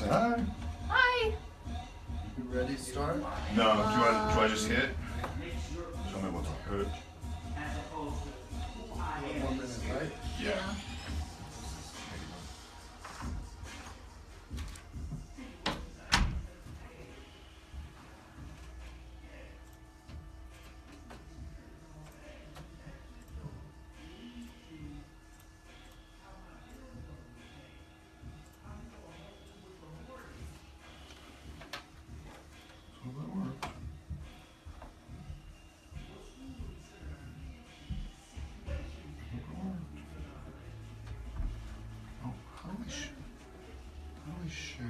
say hi. Hi. You ready to start? No, do I just hit? Show me what's good. 1 minute, right? Yeah. So that works. Oh, how do I share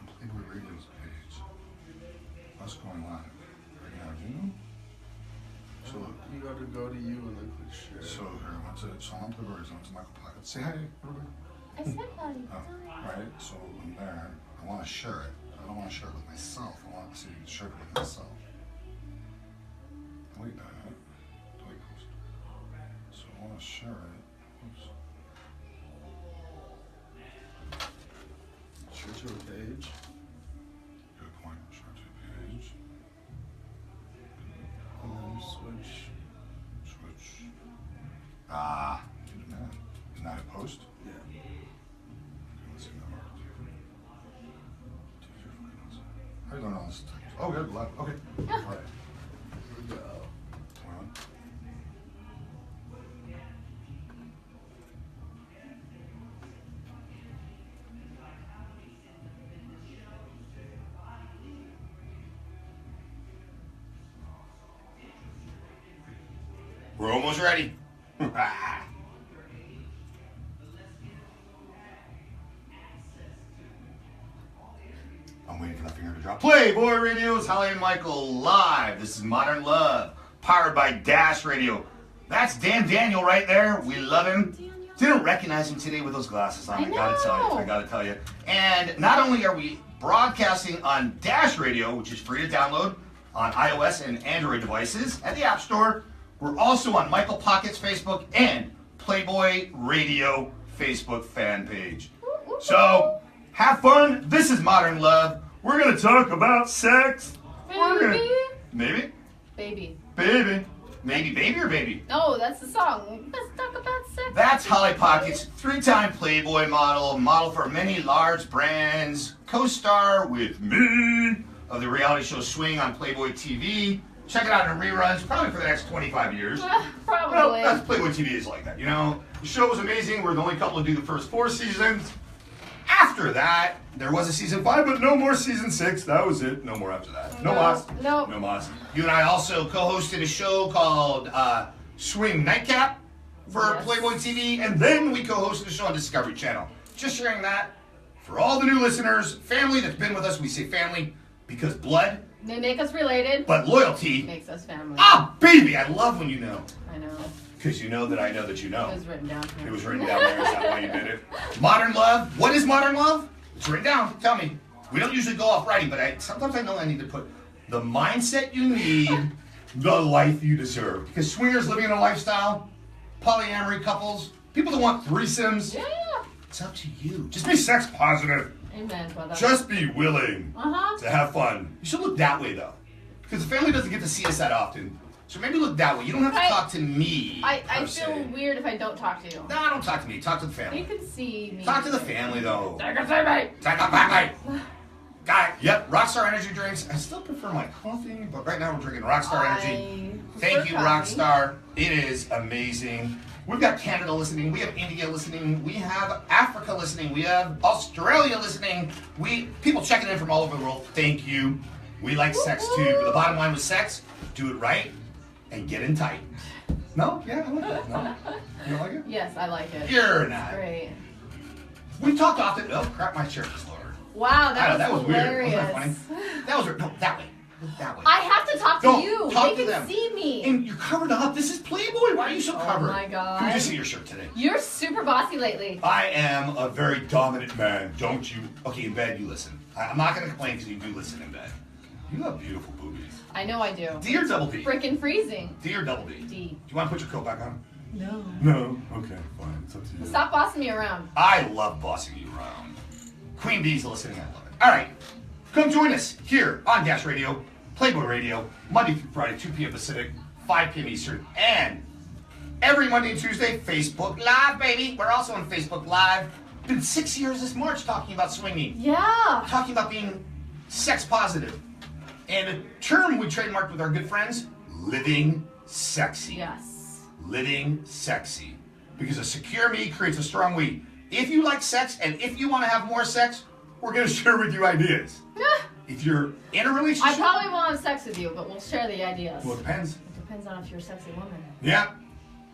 on Playboy Radio's page? What's going on right now? Do you know? So, You gotta go to you and then click share. so here, I went to Playboy Radio, I went to Michael Pocket. Say hi, everybody. I said hi. Oh, right. So I'm there. I want to share it. I don't want to share it with myself. I want to share it with myself. Wait, no, no. Delete post. So I want to share it. Oops. Share to a page. Good point. Share to page. And then switch. Switch. Ah, good man. Isn't that a post? Yeah. Okay, let's see if that works. How do you learn all this? Oh, good. Live. Okay. All right. Here we go. We're on. We're almost ready. I'm waiting for that finger to drop. Playboy Radio's Holli and Michael live. This is Modern Love, powered by Dash Radio. That's Dan Daniel right there. We love him. Didn't recognize him today with those glasses on. I gotta tell you. I gotta tell you. And not only are we broadcasting on Dash Radio, which is free to download on iOS and Android devices at the App Store, we're also on Michael Pocket's Facebook and Playboy Radio Facebook fan page. So, have fun. This is Modern Love. We're going to talk about sex. Baby. Maybe? Baby. Baby. Maybe baby or baby? No, that's the song. Let's talk about sex. That's Holli Pockets, 3-time Playboy model for many large brands, co-star with me of the reality show Swing on Playboy TV. Check it out in reruns, probably for the next 25 years. Probably. Well, that's Playboy TV is like that, you know. The show was amazing. We're the only couple to do the first 4 seasons. After that, there was a season 5, but no more season 6. That was it. No more after that. No mas. No. No mas. You and I also co-hosted a show called Swing Nightcap for Playboy TV, and then we co-hosted a show on Discovery Channel. Just sharing that for all the new listeners, family that's been with us. We say family because blood. They make us related. But loyalty Makes us family. Ah, baby, I love when you know. I know. Because you know that I know that you know. It was written down here. It was written down there. Is that why you did it? Modern love. What is modern love? It's written down. Tell me. We don't usually go off writing, but sometimes I know I need to put the mindset you need, the life you deserve. Because swingers living in a lifestyle, polyamory couples, people that want threesomes. Yeah. It's up to you. Just be sex positive. Amen, brother. Just be willing to have fun. You should look that way, though. Because the family doesn't get to see us that often. So maybe look that way. You don't have to talk to me. I feel weird if I don't talk to you. No, don't talk to me. Talk to the family. You can see me. Talk to the family, though. Take a survey. Take a family. Got it. Yep. Rockstar Energy drinks. I still prefer my coffee, but right now we're drinking Rockstar Energy. Thank you, Rockstar. It is amazing. We've got Canada listening. We have India listening. We have Africa listening. We have Australia listening. People checking in from all over the world. Thank you. We like sex too. But the bottom line with sex, do it right and get in tight. No? Yeah, I like that. No? You don't like it? Yes, I like it. You're not. Great. We talked often. Oh, crap, my chair is lower. Wow, that was weird. hilarious. Wasn't that funny? That was weird. No, that way. That way. I have to talk to Don't you. talk They to can them. see me. And you're covered up. This is Playboy. Why are you so covered? Oh my God. Can we just see your shirt today? You're super bossy lately. I am a very dominant man. Don't you? Okay, in bed you listen. I'm not going to complain because you do listen in bed. You have beautiful boobies. I know I do. D or double D? Frickin' freezing. D or double D? D. Do you want to put your coat back on? No. No. Okay, fine. It's up to you. Stop bossing me around. I love bossing you around. Queen Bee's listening. I love it. All right. Come join us here on Dash Radio, Playboy Radio, Monday through Friday, 2 p.m. Pacific, 5 p.m. Eastern, and every Monday and Tuesday, Facebook Live, baby. We're also on Facebook Live. Been 6 years this March talking about swinging. Yeah. Talking about being sex positive. And a term we trademarked with our good friends, living sexy. Yes. Living sexy. Because a secure me creates a strong we. If you like sex and if you want to have more sex, we're going to share with you ideas. If you're in a relationship... I probably won't have sex with you, but we'll share the ideas. Well, it depends. It depends on if you're a sexy woman. Yeah.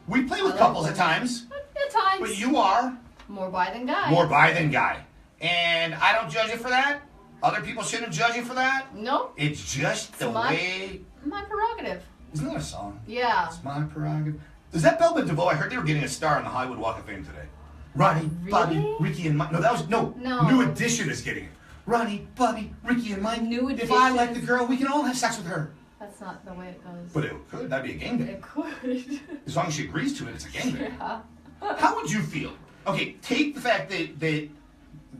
We play with couples at times. At times. But you are... More bi than guy. More bi than guy. And I don't judge you for that. Other people shouldn't judge you for that. Nope. It's just the way... My prerogative. Isn't that a song? Yeah. It's my prerogative. Is that Belle Biv DeVoe? I heard they were getting a star on the Hollywood Walk of Fame today. Ronnie, Really? Bobby, Ricky, and Mike. No, that was... No. New Edition is getting it. Ronnie, Bobby, Ricky, and Mike. New If I Edition. like the girl, we can all have sex with her. That's not the way it goes. But it could. That'd be a gangbang. It could. As long as she agrees to it, it's a gangbang. Yeah. How would you feel? Okay, take the fact that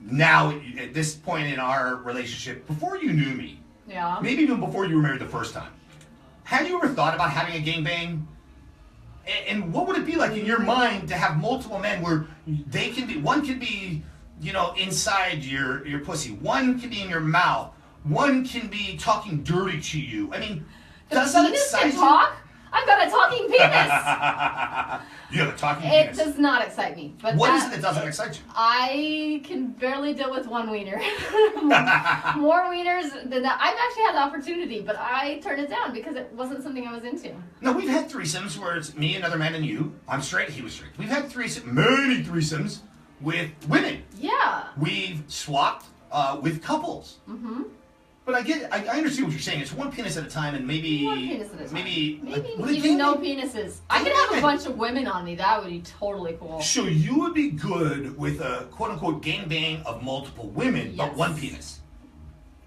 now, at this point in our relationship, before you knew me, Yeah. maybe even before you were married the first time, had you ever thought about having a gangbang? And what would it be like in your mind to have multiple men where they can be, one can be, you know, inside your pussy, one can be in your mouth, one can be talking dirty to you. I mean, does that penis excite can you? talk? I've got a talking penis. You have a talking It penis. does not excite me. But What is it that doesn't excite you? I can barely deal with one wiener. More wieners than that. I've actually had the opportunity, but I turned it down because it wasn't something I was into. No, we've had threesomes where it's me, another man, and you. I'm straight, he was straight. We've had many threesomes with women. Yeah. We've swapped with couples. Mm-hmm. But I understand what you're saying. It's one penis at a time, and maybe One penis at a time. maybe would it even be- no penises. I could have a bunch of women on me. That would be totally cool. So you would be good with a quote unquote gangbang of multiple women, but Yes. one penis.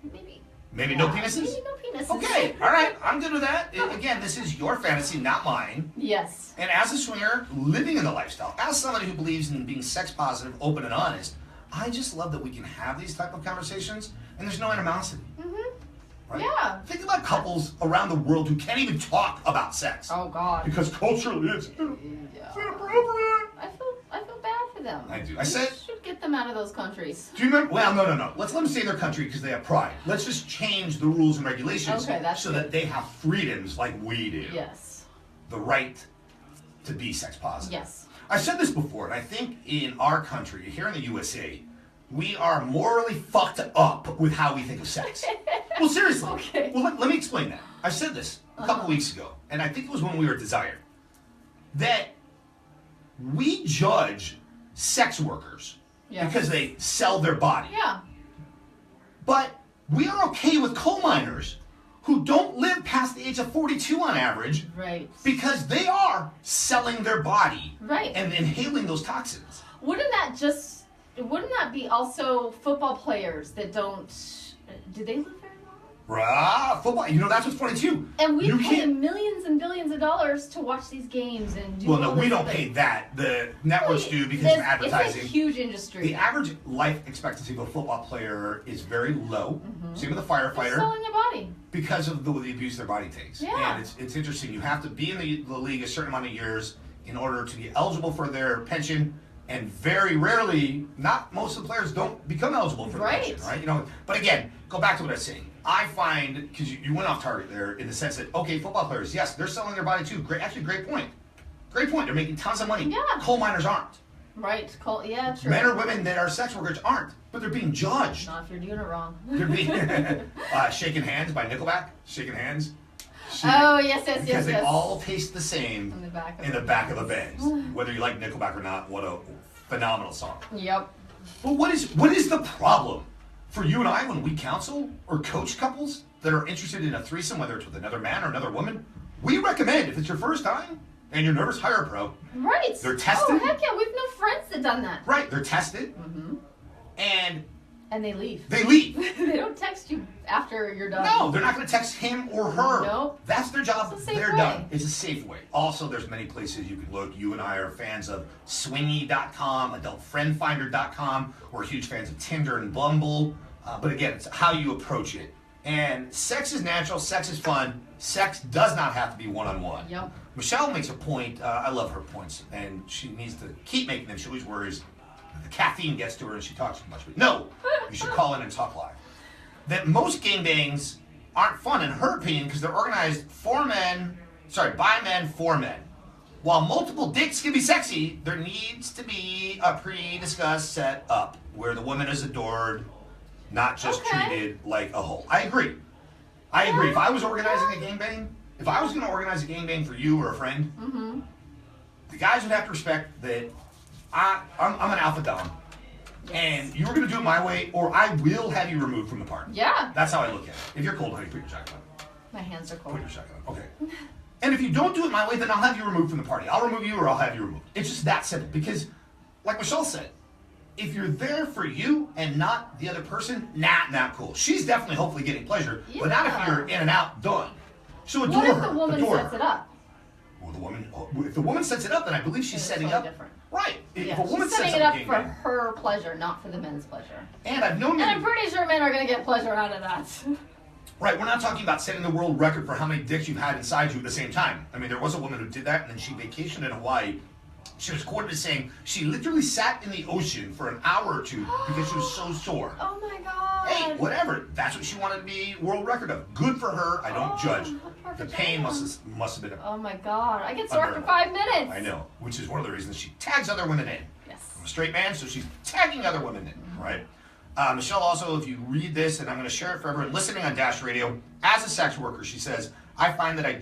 Maybe. Maybe Yeah, no penises. Maybe no penises. Okay, all right, I'm good with that. Again, this is your fantasy, not mine. Yes. And as a swinger, living in the lifestyle, as somebody who believes in being sex positive, open and honest, I just love that we can have these type of conversations and there's no animosity. Mm-hmm. Right? Yeah. Think about couples around the world who can't even talk about sex. Oh God. Because culturally it's Yeah. inappropriate. I feel bad for them. I do. I We said, should get them out of those countries. do you remember? Well, no. Let's let them stay in their country because they have pride. Let's just change the rules and regulations Okay, that's so good. that they have freedoms like we do. Yes. The right to be sex positive. Yes. I've said this before, and I think in our country, here in the USA, we are morally fucked up with how we think of sex. Well, seriously. Okay. Well, let me explain that. I said this a couple weeks ago, and I think it was when we were at Desire, that we judge sex workers Yeah. because they sell their body. Yeah. But we are okay with coal miners who don't live past the age of 42 on average Right. because they are selling their body Right. and inhaling those toxins. Wouldn't that be also football players that don't? Do they live very long? Football. You know, that's what's funny too. And we You pay can't- millions and billions of dollars to watch these games and do. Well, no, all we this, don't but- pay that. The networks do because of It's advertising. a huge industry. The average life expectancy of a football player is very low. Same with a They're firefighter selling their body. because of the abuse their body takes. Yeah. And it's interesting. You have to be in the league a certain amount of years in order to be eligible for their pension. And very rarely, not most of the players don't become eligible for the Right. pension, right? You know, but again, go back to what I was saying. I find, because you went off target there in the sense that, okay, football players, yes, they're selling their body too. Great, actually, great point. Great point. They're making tons of money. Yeah. Coal miners aren't. Right. Yeah. True. Men or women that are sex workers aren't, but they're being judged. Not if you're doing it wrong. They're being Shaking Hands by Nickelback. Shaking Hands. Oh yes, yes, Because yes, they yes. all taste the same In the back of in the the back of the Benz. Whether you like Nickelback or not, what a phenomenal song. Yep. But what is the problem for you and I when we counsel or coach couples that are interested in a threesome, whether it's with another man or another woman? We recommend, if it's your first time and you're nervous, hire a pro. Right. They're tested. Oh heck yeah, we've no friends that done that. Right, they're tested. Mm-hmm. And And they leave. They leave. They don't text you after you're done. No, they're not going to text him or her. Nope. That's their job. It's a safe They're way. done. It's a safe way. Also, there's many places you can look. You and I are fans of swingy.com, adultfriendfinder.com. We're huge fans of Tinder and Bumble. But again, it's how you approach it. And sex is natural. Sex is fun. Sex does not have to be one-on-one. Yep. Michelle makes a point. I love her points. And she needs to keep making them. She always worries the caffeine gets to her and she talks too much. But no, you should call in and talk live. That most gangbangs aren't fun, in her opinion, because they're organized by men for men. While multiple dicks can be sexy, there needs to be a pre-discussed set up where the woman is adored, not just treated like a hoe. I agree. If I was organizing a gangbang, if I was going to organize a gangbang for you or a friend, the guys would have to respect that I'm an alpha dom, and you're going to do it my way, or I will have you removed from the party. Yeah. That's how I look at it. If you're cold, honey, put your jacket on. My hands are cold. Put your jacket on. Okay. And if you don't do it my way, then I'll have you removed from the party. I'll remove you, or I'll have you removed. It's just that simple. Because, like Michelle said, if you're there for you and not the other person, not cool. She's definitely, hopefully, getting pleasure, but not if you're in and out, done. So adore What if her. the woman adore sets her. it up? Well, if the woman sets it up, then I believe she's It's setting totally up. different. Right. Yeah, If a woman she's setting sets it up up a for gangbang, her pleasure, not for the men's pleasure. and I've known And I'm many. pretty sure men are going to get pleasure out of that. Right, we're not talking about setting the world record for how many dicks you've had inside you at the same time. I mean, there was a woman who did that, and then she vacationed in Hawaii. She was quoted as saying she literally sat in the ocean for an hour or two because she was so sore. Oh my god. Hey, whatever. That's what she wanted to be world record of. Good for her. I don't judge. The pain must have been. Oh my god. I get sore after Unbearable. 5 minutes. I know, which is one of the reasons she tags other women in. Yes. I'm a straight man, so she's tagging other women in, right? Michelle also, if you read this, and I'm going to share it for everyone listening on Dash Radio, as a sex worker, she says, I find that I'm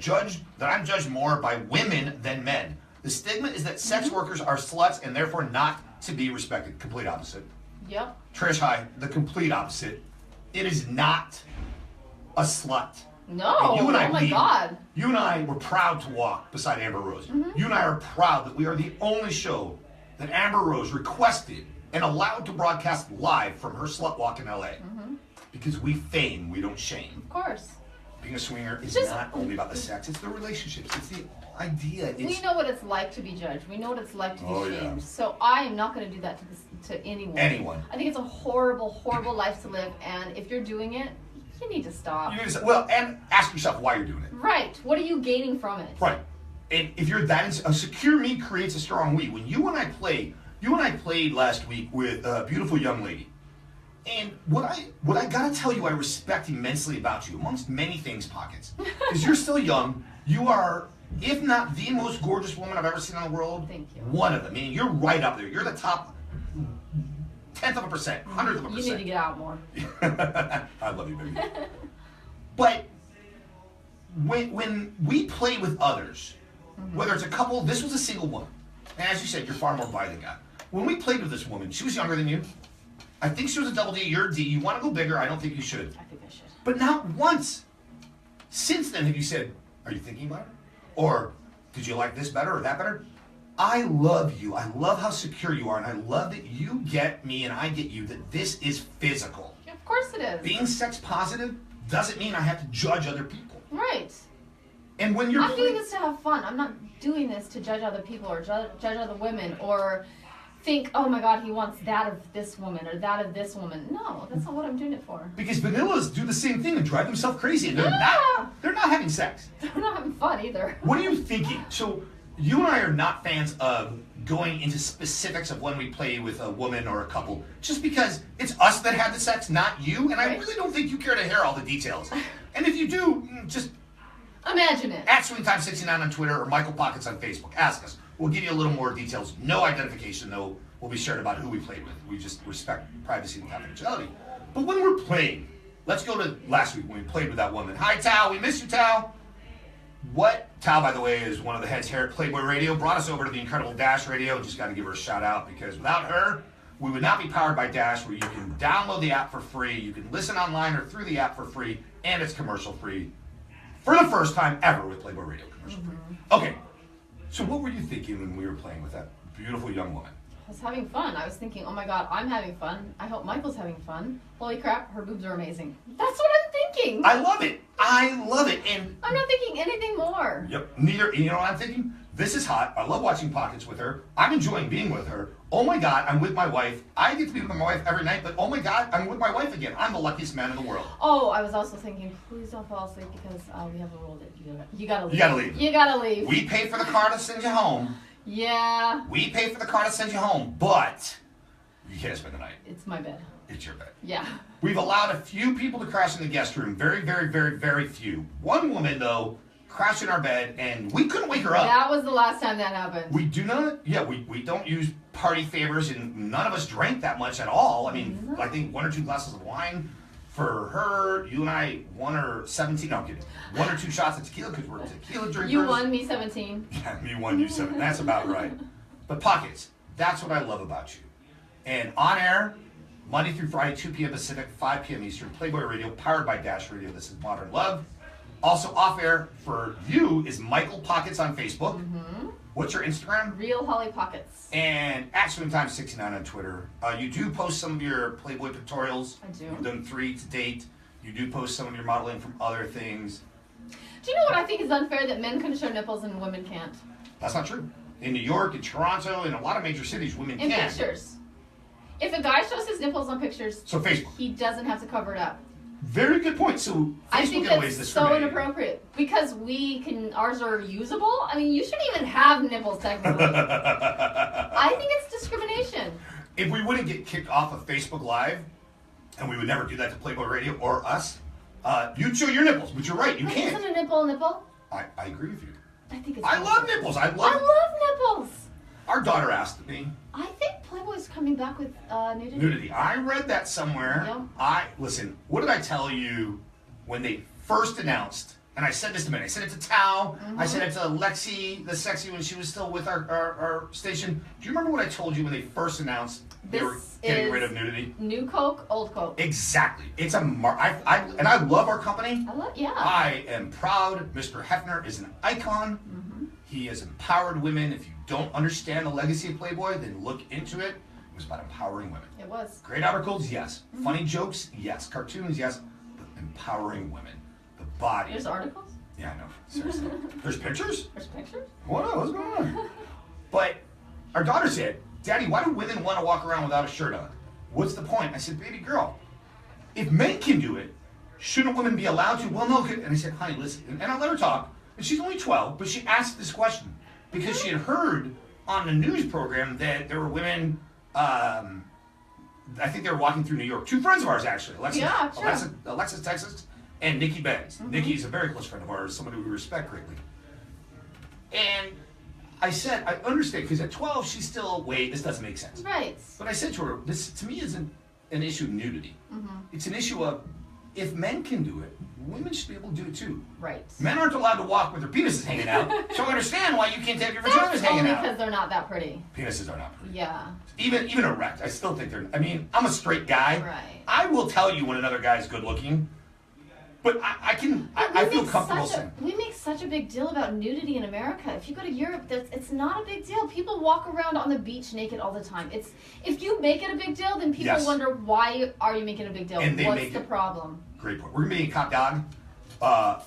judged more by women than men. The stigma is that sex workers are sluts and therefore not to be respected. Complete opposite. Yep. Trish, hi. The complete opposite. It is not a slut. No. And you and I oh my lead. god. You and I were proud to walk beside Amber Rose. You and I are proud that we are the only show that Amber Rose requested and allowed to broadcast live from her slut walk in LA. Because we fame, we don't shame. Of course. Being a swinger is Just- not only about the sex, it's the relationships, it's the idea. We know what it's like to be judged. We know what it's like to be Oh, yeah. shamed. So I am not going to do that to anyone. Anyone. I think it's a horrible, horrible life to live. And if you're doing it, you need to stop. You need to say, well, and ask yourself why you're doing it. Right. What are you gaining from it? Right. And if you're that, a secure me creates a strong we. When you and I played last week with a beautiful young lady. And what I gotta tell you I respect immensely about you, amongst many things, Pockets, is you're still young. You are, if not the most gorgeous woman I've ever seen in the world, Thank you. one of them. I mean, you're right up there. You're the top 1/10 of a percent, 100th of a You percent. need to get out more. I love you, baby. But when we play with others, whether it's a couple, this was a single woman. And as you said, you're far more bi than God. When we played with this woman, she was younger than you. I think she was a double D, you're a D. You want to go bigger, I don't think you should. I think I should. But not once since then have you said, are you thinking about it? Or did you like this better or that better? I love you. I love how secure you are. And I love that you get me and I get you, that this is physical. Of course it is. Being sex positive doesn't mean I have to judge other people. Right. And when you're I'm doing this to have fun. I'm not doing this to judge other people or judge other women or think, oh my god, he wants that of this woman or that of this woman. No, that's not what I'm doing it for. because vanillas do the same thing and drive themselves crazy, and they're Yeah. not having sex. They're not having fun either. What are you thinking? So you and I are not fans of going into specifics of when we play with a woman or a couple, just because it's us that had the sex, not you. And I Right. really don't think you care to hear all the details. And if you do, just Imagine it. at SwingTime69 on Twitter or Michael Pockets on Facebook. Ask us. We'll give you a little more details. No identification, though, will be shared about who we played with. We just respect privacy and confidentiality. But when we're playing, let's go to last week when we played with that woman. Hi, Tal. We miss you, Tal. Tal, by the way, is one of the heads here at Playboy Radio, brought us over to the incredible Dash Radio. Just got to give her a shout out because without her, we would not be powered by Dash, where you can download the app for free. You can listen online or through the app for free, and it's commercial free. For the first time ever with Playboy Radio, commercial free. Okay, so what were you thinking when we were playing with that beautiful young woman? I was having fun. I was thinking, oh my god, I'm having fun. I hope Michael's having fun. Holy crap, her boobs are amazing. That's what I'm thinking. I love it. I love it. And I'm not thinking anything more. yep, neither. You know what I'm thinking? This is hot. I love watching Pockets with her. I'm enjoying being with her. Oh my God, I'm with my wife. I get to be with my wife every night, but oh my God, I'm with my wife again. I'm the luckiest man in the world. Oh, I was also thinking, please don't fall asleep because we have a rule that you gotta leave. You gotta leave. You gotta leave. We pay for the car to send you home. Yeah. We pay for the car to send you home, but you can't spend the night. It's my bed. It's your bed. Yeah. We've allowed a few people to crash in the guest room. Very, very, very, very few. One woman, though, crashed in our bed, and we couldn't wake her up. That was the last time that happened. We do not, we don't use party favors, and none of us drank that much at all. I mean, I think 1 or 2 glasses of wine. For her, you and I, 1 or 17, no, I'm kidding. 1 or 2 shots of tequila, because we're tequila drinkers. You won, me 17. Yeah, me 1, you 7. That's about right. But Pockets, that's what I love about you. And on air, Monday through Friday, 2 p.m. Pacific, 5 p.m. Eastern, Playboy Radio, powered by Dash Radio. This is Modern Love. Also off air for you is Michael Pockets on Facebook. Mm-hmm. What's your Instagram? Real Holly Pockets. And at SwimTime69 on Twitter. You do post some of your Playboy pictorials. I do. You've done 3 to date. You do post some of your modeling from other things. Do you know what I think is unfair? That men can show nipples and women can't. That's not true. In New York, in Toronto, in a lot of major cities, women In can. pictures. If a guy shows his nipples on pictures, So Facebook. he doesn't have to cover it up. Very good point. So Facebook I think in ways that's so discriminating. inappropriate because ours are usable. I mean, you shouldn't even have nipples technically. I think it's discrimination. If we wouldn't get kicked off of Facebook Live, and we would never do that to Playboy Radio or us, you'd show your nipples, but you're right, you But can't. isn't a nipple a nipple? I agree with you. I think it's. I love nipples. I I love. love nipples. Our daughter asked me I think Playboy's coming back with nudity. nudity. I read that somewhere. Yep. Listen. What did I tell you when they first announced? And I said this to me. I said it to Tao. I said it to Lexi, the sexy, when she was still with our station. Do you remember what I told you when they first announced they were This getting is rid of nudity? New Coke, old Coke. Exactly. It's a and I love our company. Yeah. I am proud. Mr. Hefner is an icon. He has empowered women. If you don't understand the legacy of Playboy, then look into it. It was about empowering women. It was. Great articles, yes. Funny jokes, yes. Cartoons, yes. But empowering women. The body. There's articles. Yeah, I know. Seriously. There's pictures? There's pictures. What? What's going on? But our daughter said, Daddy, why do women want to walk around without a shirt on? What's the point? I said, baby girl, if men can do it, shouldn't women be allowed to? Well, no. And I said, honey, listen. And I let her talk. And she's only 12, but she asked this question because she had heard on the news program that there were women, I think they were walking through New York. 2 friends of ours, actually. Alexis, Texas, and Nikki Benz. Nikki is a very close friend of ours, somebody we respect greatly. And I said, I understand, because at 12, she's still, wait, this doesn't make sense. Right. But I said to her, this to me isn't an issue of nudity. It's an issue of, if men can do it, women should be able to do it too. Right. Men aren't allowed to walk with their penises hanging out, so I understand why you can't have your vaginas hanging only out. because they're not that pretty. Penises are not pretty. Yeah. Even erect, I still think they're. I mean, I'm a straight guy. Right. I will tell you when another guy's good looking, but I feel comfortable saying. We make such a big deal about nudity in America. If you go to Europe, it's not a big deal. People walk around on the beach naked all the time. If you make it a big deal, then people wonder, why are you making a big deal? And What's the problem? Great point. We're going to be in Cap d'Agde,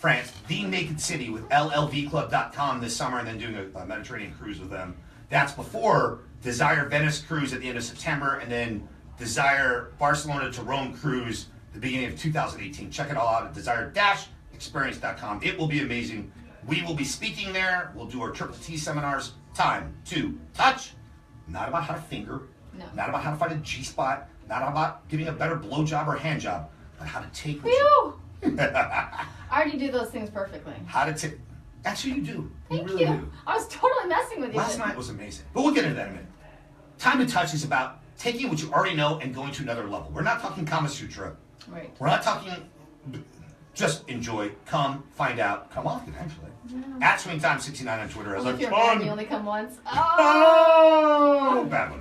France, the naked city with LLVclub.com this summer, and then doing a Mediterranean cruise with them. That's before Desire Venice cruise at the end of September, and then Desire Barcelona to Rome cruise the beginning of 2018. Check it all out at desire-experience.com. It will be amazing. We will be speaking there. We'll do our Triple T seminars. Time to touch. Not about how to finger. No. Not about how to find a G-spot. Not about giving a better blowjob or hand job. But how to take what Phew! I already do those things perfectly. How to take. Actually, you do. Thank really you. do. I was totally messing with you. Last night was amazing. But we'll get into that in a minute. Time to touch is about taking what you already know and going to another level. We're not talking Kama Sutra. Right. We're not talking just enjoy, come, find out, come often, actually. Yeah. At SwingTime69 on Twitter. Well, if you're a fun. man, you only come once. Oh! Bad one.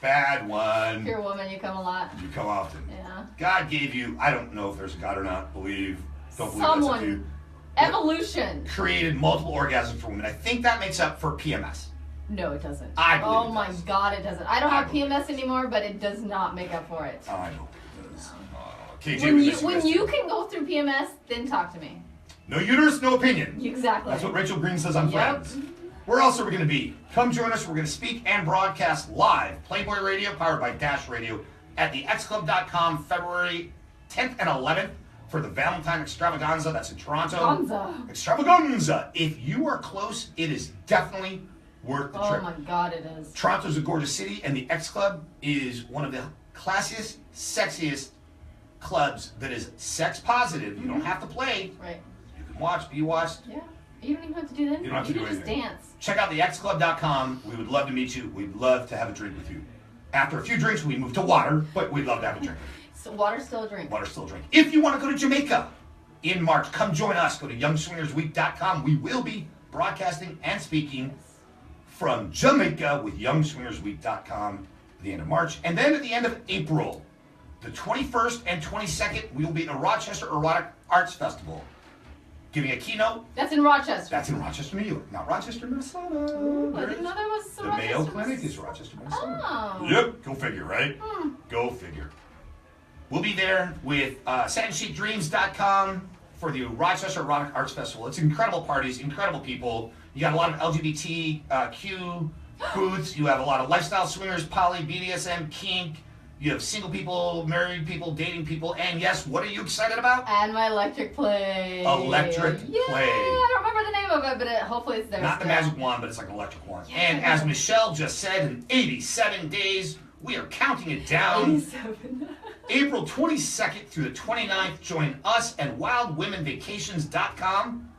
Bad one. If you're a woman, you come a lot. You come often. Yeah. God gave you, I don't know if there's a God or not, don't believe that's Someone. up to you. Evolution. Created multiple orgasms for women. I think that makes up for PMS. No, it doesn't. I believe Oh it my does. God, it doesn't. I don't have believe PMS anymore, but it does not make up for it. I know. It does. KJ, When we you miss when guys you too. can go through PMS, then talk to me. No uterus, no opinion. Exactly. That's what Rachel Green says on Yep. Friends. Where else are we going to be? Come join us. We're going to speak and broadcast live. Playboy Radio, powered by Dash Radio, at the xclub.com February 10th and 11th for the Valentine Extravaganza. That's in Toronto. Gonza. Extravaganza. If you are close, it is definitely worth the Oh trip. my God, it is. Toronto's a gorgeous city, and the X Club is one of the classiest, sexiest clubs that is sex positive. You don't have to play. Right. You can watch, be watched. Yeah. You don't even have to do that. You don't have to do can just anything. dance. Check out the xclub.com. We would love to meet you. We'd love to have a drink with you. After a few drinks, we move to water, but we'd love to have a drink. So water's still a drink. Water's still a drink. If you want to go to Jamaica in March, come join us. Go to youngswingersweek.com. We will be broadcasting and speaking from Jamaica with youngswingersweek.com at the end of March. And then at the end of April, the 21st and 22nd, we will be at the Rochester Erotic Arts Festival, giving a keynote. That's in Rochester. That's in Rochester, New York, not Rochester, Minnesota. Ooh, I There didn't it know is. there was The a Rochester. Mayo Clinic is Rochester, Minnesota. Oh. Yep, go figure, right? Hmm. Go figure. We'll be there with SatinSheetDreams.com for the Rochester Erotic Arts Festival. It's incredible parties, incredible people. You got a lot of LGBTQ booths. You have a lot of lifestyle swingers, poly, BDSM, kink. You have single people, married people, dating people, and yes, what are you excited about? And my electric play. Electric Yeah, play. I don't remember the name of it, but hopefully it's there. Not the still. magic wand, but it's like an electric wand. Yeah. And as Michelle just said, in 87 days, we are counting it down. 87. April 22nd through the 29th, join us at wildwomenvacations.com,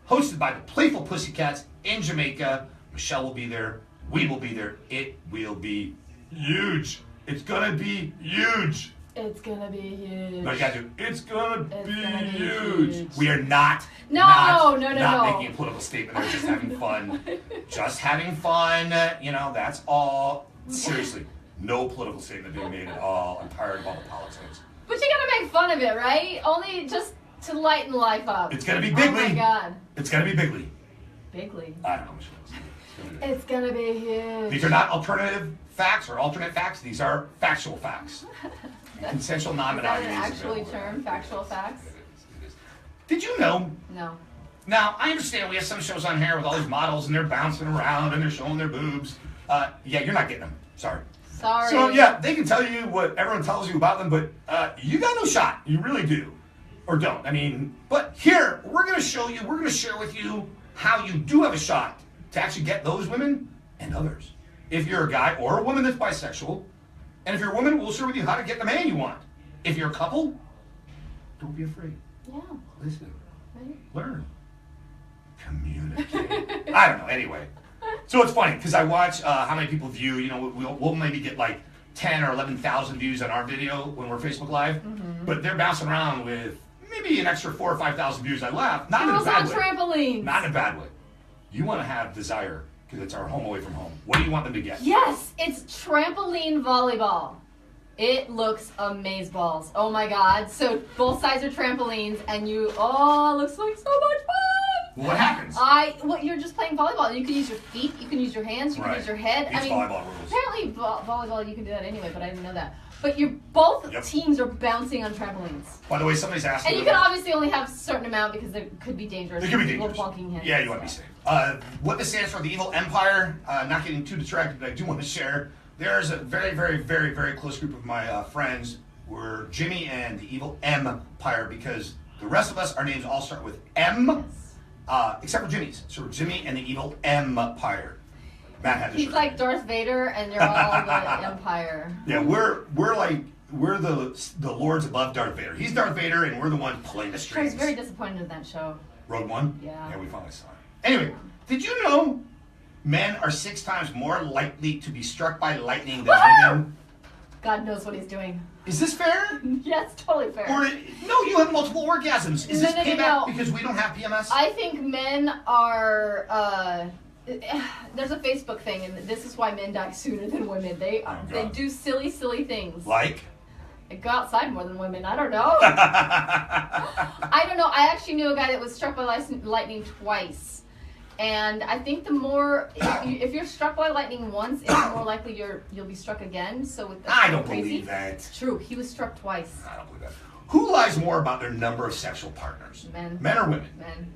hosted by the Playful Pussycats in Jamaica. Michelle will be there. We will be there. It will be huge. It's gonna be huge. It's gonna be huge. No, you gotta do. It's gonna It's be gonna be huge. huge. We are not. No, not, no, not no. making a political statement. We're just having fun. Just having fun. You know, that's all. Seriously, no political statement being made at all. I'm tired of all the politics. But you gotta make fun of it, right? Only just to lighten life up. It's gonna be Oh bigly. my God. It's gonna be bigly. Bigly. I don't know. Michelle. It's gonna be huge. These are not alternative facts or alternate facts. These are factual facts. Consensual Is that non-monogamy. an is actually available. term? Factual facts? It is. Did you know? No. Now, I understand we have some shows on here with all these models and they're bouncing around and they're showing their boobs. Yeah, you're not getting them. Sorry. Sorry. So, yeah, they can tell you what everyone tells you about them, but you got no shot. You really do. Or don't. I mean, but here, we're going to show you, we're going to share with you how you do have a shot to actually get those women and others. If you're a guy or a woman that's bisexual, and if you're a woman, we'll share with you how to get the man you want. If you're a couple, don't be afraid. Yeah. Listen. Right? Learn. Communicate. I don't know. Anyway. So it's funny because I watch how many people view, you know, we'll maybe get like 10 or 11,000 views on our video when we're Facebook Live, but they're bouncing around with maybe an extra 4,000 or 5,000 views. I laugh. Not in a Girls bad on way. trampolines. Not in a bad way. You want to have desire because it's our home away from home. What do you want them to get? Yes, it's trampoline volleyball. It looks amazeballs. Oh my God. So both sides are trampolines and it looks like so much fun. Well, what happens? Well, you're just playing volleyball. You can use your feet, you can use your hands, you can Right. use your head. It's volleyball rules. Apparently volleyball you can do that anyway, but I didn't know that. But both Yep. teams are bouncing on trampolines. By the way, somebody's asking. And you can obviously only have a certain amount because there could be dangerous. They could be Little dangerous. bonking heads. Yeah, you want to be safe. What this stands for, the Evil Empire. Not getting too distracted, but I do want to share. There's a very, very, very, very close group of my friends. We're Jimmy and the Evil Empire because the rest of us, our names all start with M, except for Jimmy's. So we're Jimmy and the Evil Empire. Matt had this. He's like Darth Vader, and you're all the Empire. Yeah, we're the lords above Darth Vader. He's Darth Vader, and we're the ones pulling the I was strings. very disappointed in that show. Rogue One? Yeah. Yeah, we finally saw it. Anyway, did you know men are 6 times more likely to be struck by lightning than women? God knows what he's doing. Is this fair? Yes, totally fair. Or, no, you have multiple orgasms. Is this No. payback because we don't have PMS? I think men are. There's a Facebook thing, and this is why men die sooner than women. They God. do silly things. Like? They go outside more than women. I don't know. I don't know. I actually knew a guy that was struck by lightning twice, And I think the more, if you're struck by lightning once, it's more likely you'll be struck again. So with I don't believe that. It's true. He was struck twice. I don't believe that. Who lies more about their number of sexual partners? Men. Men or women? Men.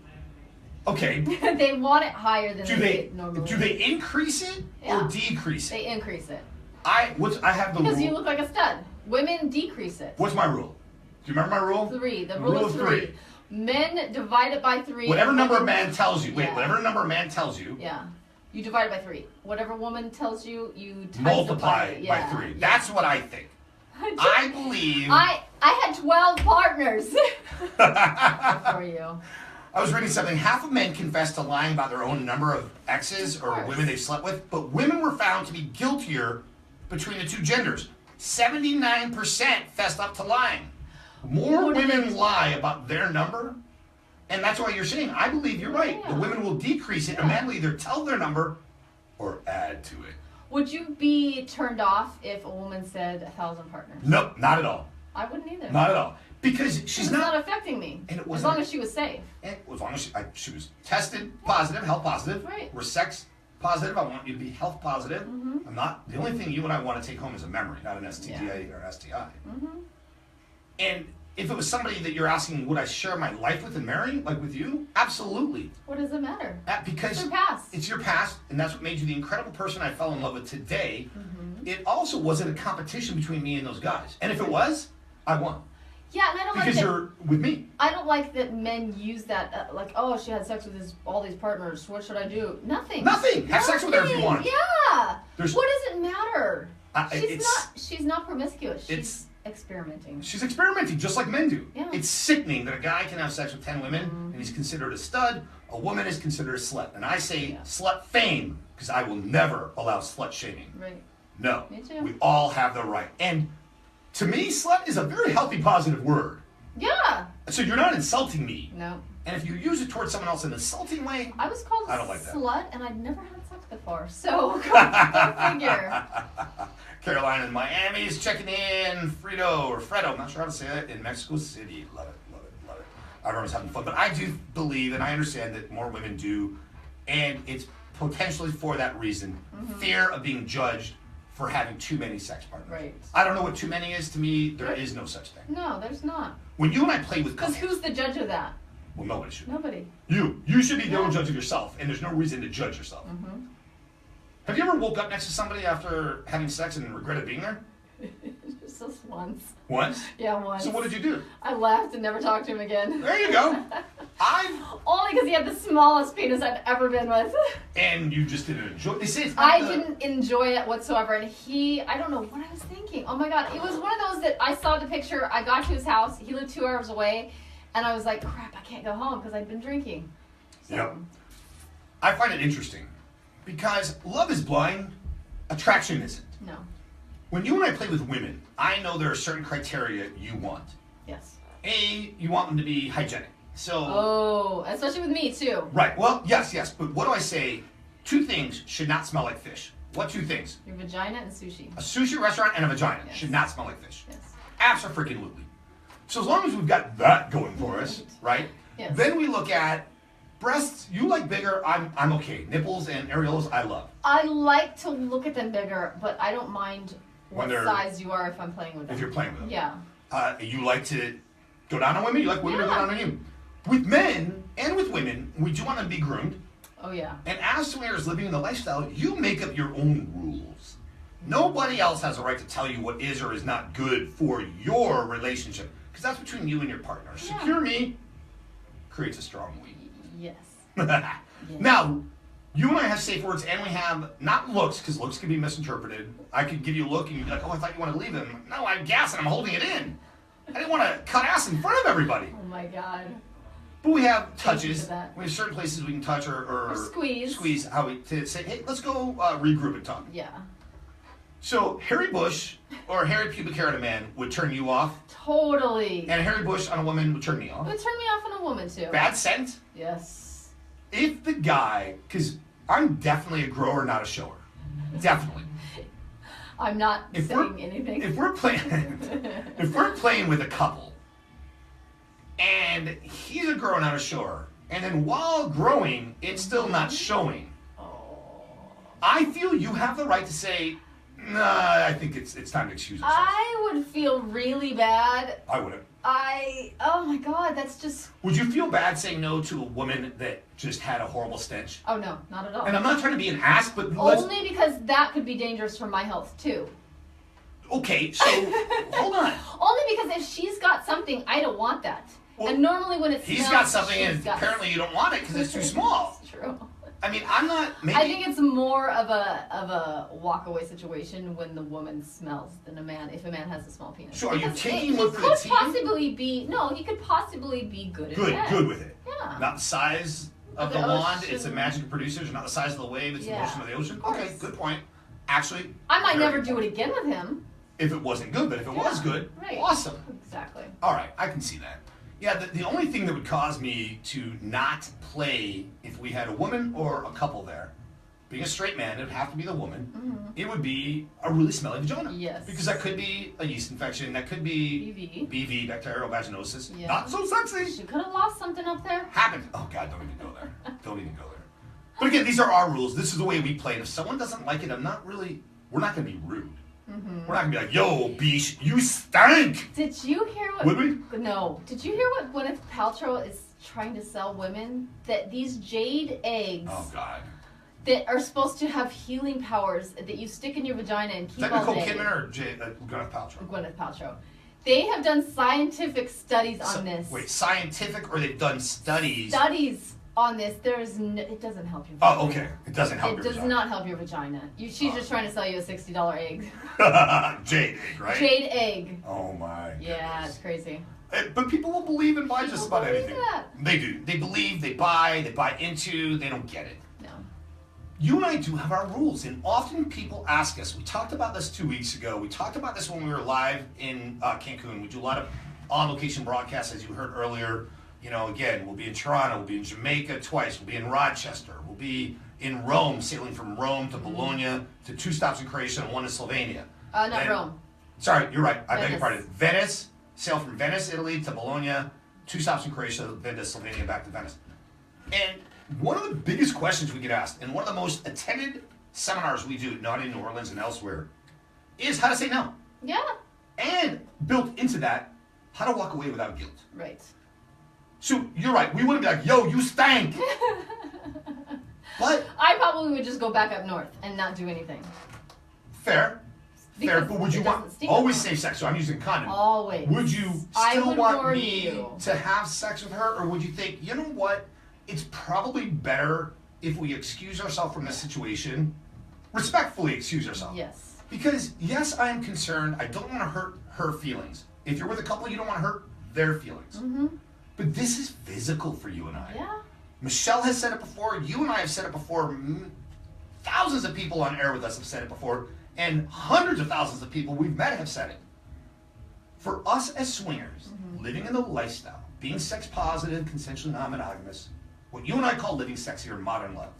Okay. They want it higher than they normally. Do they increase it or decrease it? They increase it. I have the because rule. you look like a stud. Women decrease it. What's my rule? Do you remember my rule? 3. The rule of 3. Men divide it by 3. Whatever number a man tells you. Wait, whatever number a man tells you. Yeah. You divide it by 3. Whatever woman tells you, you multiply it by 3. Yeah. That's what I think. I believe. I had 12 partners. For you. I was reading something. Half of men confess to lying about their own number of exes or women they've slept with, but women were found to be guiltier between the two genders. 79% fessed up to lying. More women lie about their number, and that's why you're saying, I believe you're right. The women will decrease it. A man will either tell their number or add to it. Would you be turned off if a woman said 1,000 partners? Nope, not at all. I wouldn't either. Not at all. Because she's not affecting me. And it as long as she was safe. And as long as she was tested positive, health positive. Right. We're sex positive. I want you to be health positive. Mm-hmm. I'm not. The only thing you and I want to take home is a memory, not an STD or STI. Mm-hmm. And if it was somebody that you're asking, would I share my life with and marry, like with you? Absolutely. What does it matter? Because it's your past. It's your past, and that's what made you the incredible person I fell in love with today. Mm-hmm. It also wasn't a competition between me and those guys. And if it was, I won. Yeah, and I don't because like you're with me. I don't like that men use that, like, oh, she had sex with all these partners. What should I do? Nothing. Nothing. Have sex with her if you want. Yeah. What does it matter? She's not promiscuous. She's experimenting. She's experimenting just like men do. Yeah. It's sickening that a guy can have sex with 10 women and he's considered a stud. A woman is considered a slut. And I say slut fame because I will never allow slut shaming. Right. No. Me too. We all have the right. And to me, slut is a very healthy, positive word. Yeah. So you're not insulting me. No. And if you use it towards someone else in an insulting way, I was called I don't like that. slut, and I'd never had sex before. So, go figure. Carolina and Miami is checking in. Fredo, I'm not sure how to say that, in Mexico City. Love it, love it, love it. Everyone's having fun. But I do believe, and I understand that more women do, and it's potentially for that reason. Fear of being judged for having too many sex partners. Right. I don't know what too many is. To me, there is no such thing. No, there's not. When you and I play with Because couples... who's the judge of that? Well, nobody should. Nobody. You should be the only judge of yourself, and there's no reason to judge yourself. Have you ever woke up next to somebody after having sex and regretted being there? Just once. Once? Yeah, once. So what did you do? I left and never talked to him again. There you go. Only because he had the smallest penis I've ever been with. And you just didn't enjoy it. I didn't enjoy it whatsoever. And I don't know what I was thinking. Oh my God. It was one of those that I saw the picture. I got to his house. He lived 2 hours away. And I was like, crap, I can't go home because I'd been drinking. So. Yep. I find it interesting because love is blind, attraction isn't. No. When you and I play with women, I know there are certain criteria you want. Yes. You want them to be hygienic. So. Oh, especially with me too. Right. Well, yes. But what do I say? 2 things should not smell like fish. What 2 things? Your vagina and sushi. A sushi restaurant and a vagina should not smell like fish. Yes. Abso-freaking-lutely. So as long as we've got that going for us, right? Yes. Then we look at breasts. You like bigger. I'm okay. Nipples and areolas, I love. I like to look at them bigger, but I don't mind what size you are if I'm playing with them. If you're playing with them. Yeah. You like to go down on women. You like women to go down on you. With men and with women, we do want them to be groomed. Oh yeah. And as someone who's living in the lifestyle, you make up your own rules. Nobody else has a right to tell you what is or is not good for your relationship. Because that's between you and your partner. Yeah. Secure me creates a strong we. Yes. Now, you and I have safe words, and we have not looks, because looks can be misinterpreted. I could give you a look, and you'd be like, oh, I thought you wanted to leave him. No, I'm gassing, I'm holding it in. I didn't want to cut ass in front of everybody. Oh my God. But we have touches. That. We have certain places we can touch or squeeze. Squeeze, to say, hey, let's go regroup and talk. Yeah. So, hairy bush or hairy pubic hair on a man would turn you off. Totally. And hairy bush on a woman would turn me off. It would turn me off on a woman too. Bad scent? Yes. If the guy, because I'm definitely a grower, not a shower. Definitely. I'm not saying anything. If we're playing with a couple, and he's a grower, not a shower, and then while growing, it's still not showing. Oh. I feel you have the right to say, nah, I think it's time to excuse yourself. I would feel really bad. I wouldn't. Oh my God, that's just. Would you feel bad saying no to a woman that just had a horrible stench? Oh no, not at all. And I'm not trying to be an ass, but let's... Only because that could be dangerous for my health too. Okay, so hold on. Only because if she's got something, I don't want that. Well, and normally when it's he's got something, and apparently you don't want it because it's too small. It's true. I mean, I'm not. Maybe... I think it's more of a walk away situation when the woman smells than a man. If a man has a small penis. So are you Because taking he one for the could team? possibly be he could possibly be good at that. Good with it. Yeah. Not the size of The the wand, ocean. it's the magic it produces, not the size of the wave, it's the Yeah, motion of the ocean. of course. Okay, good point. Actually, I might very never good do point. it again with him. If it wasn't good, but if it was good, right. awesome. Exactly. All right, I can see that. Yeah, the only thing that would cause me to not play if we had a woman or a couple there, being a straight man, it would have to be the woman. Mm-hmm. It would be a really smelly vagina. Yes. Because that could be a yeast infection, that could be BV, bacterial vaginosis. Yeah. Not so sexy. She could have lost something up there. Happened. Oh God, don't even go there. Don't even go there. But again, these are our rules. This is the way we play. And if someone doesn't like it, we're not going to be rude. Mm-hmm. We're not going to be like, yo, biche, you stink. Did you hear what? Would we? No. Did you hear what Gwyneth Paltrow is trying to sell women? That these jade eggs Oh God. that are supposed to have healing powers that you stick in your vagina and Is keep that all Nicole day. Kidman or Gwyneth Paltrow? Gwyneth Paltrow. They have done scientific studies on this. Wait, scientific or they've done studies? Studies on this. It doesn't help your Oh, vagina. okay. It doesn't help It your does vagina. not help your vagina. She's just trying to sell you a $60 egg. Jade egg, right? Jade egg. Oh my goodness. Yeah, it's crazy. But people will believe and buy just People about believe anything. that. They do. They believe, they buy into, they don't get it. No. You and I do have our rules, and often people ask us. We talked about this 2 weeks ago. We talked about this when we were live in Cancun. We do a lot of on-location broadcasts, as you heard earlier. You know, again, we'll be in Toronto, we'll be in Jamaica twice, we'll be in Rochester, we'll be in Rome, sailing from Rome to Bologna to 2 stops in Croatia and 1 in Slovenia. Not Then- Rome. Sorry, you're right. I beg your Venice. pardon. Venice, sail from Venice, Italy to Bologna, 2 stops in Croatia, then to Slovenia, back to Venice. And one of the biggest questions we get asked, and one of the most attended seminars we do, not in New Orleans and elsewhere, is how to say no. Yeah. And built into that, how to walk away without guilt. Right. So you're right. We wouldn't be like, yo, you stank. But I probably would just go back up north and not do anything. fair. Fair. Because But would you it want doesn't stink always as much. safe sex? So I'm using condom. Always. Would you I still would want warn me you. to have sex with her, or would you think, you know what? It's probably better if we excuse ourselves from this situation, respectfully excuse ourselves. Yes. Because yes, I am concerned. I don't want to hurt her feelings. If you're with a couple, you don't want to hurt their feelings. Mm-hmm. But this is physical for you and I. Yeah. Michelle has said it before. You and I have said it before. Thousands of people on air with us have said it before. And hundreds of thousands of people we've met have said it. For us as swingers, living in the lifestyle, being sex positive, consensually non-monogamous, what you and I call living sexy or modern love,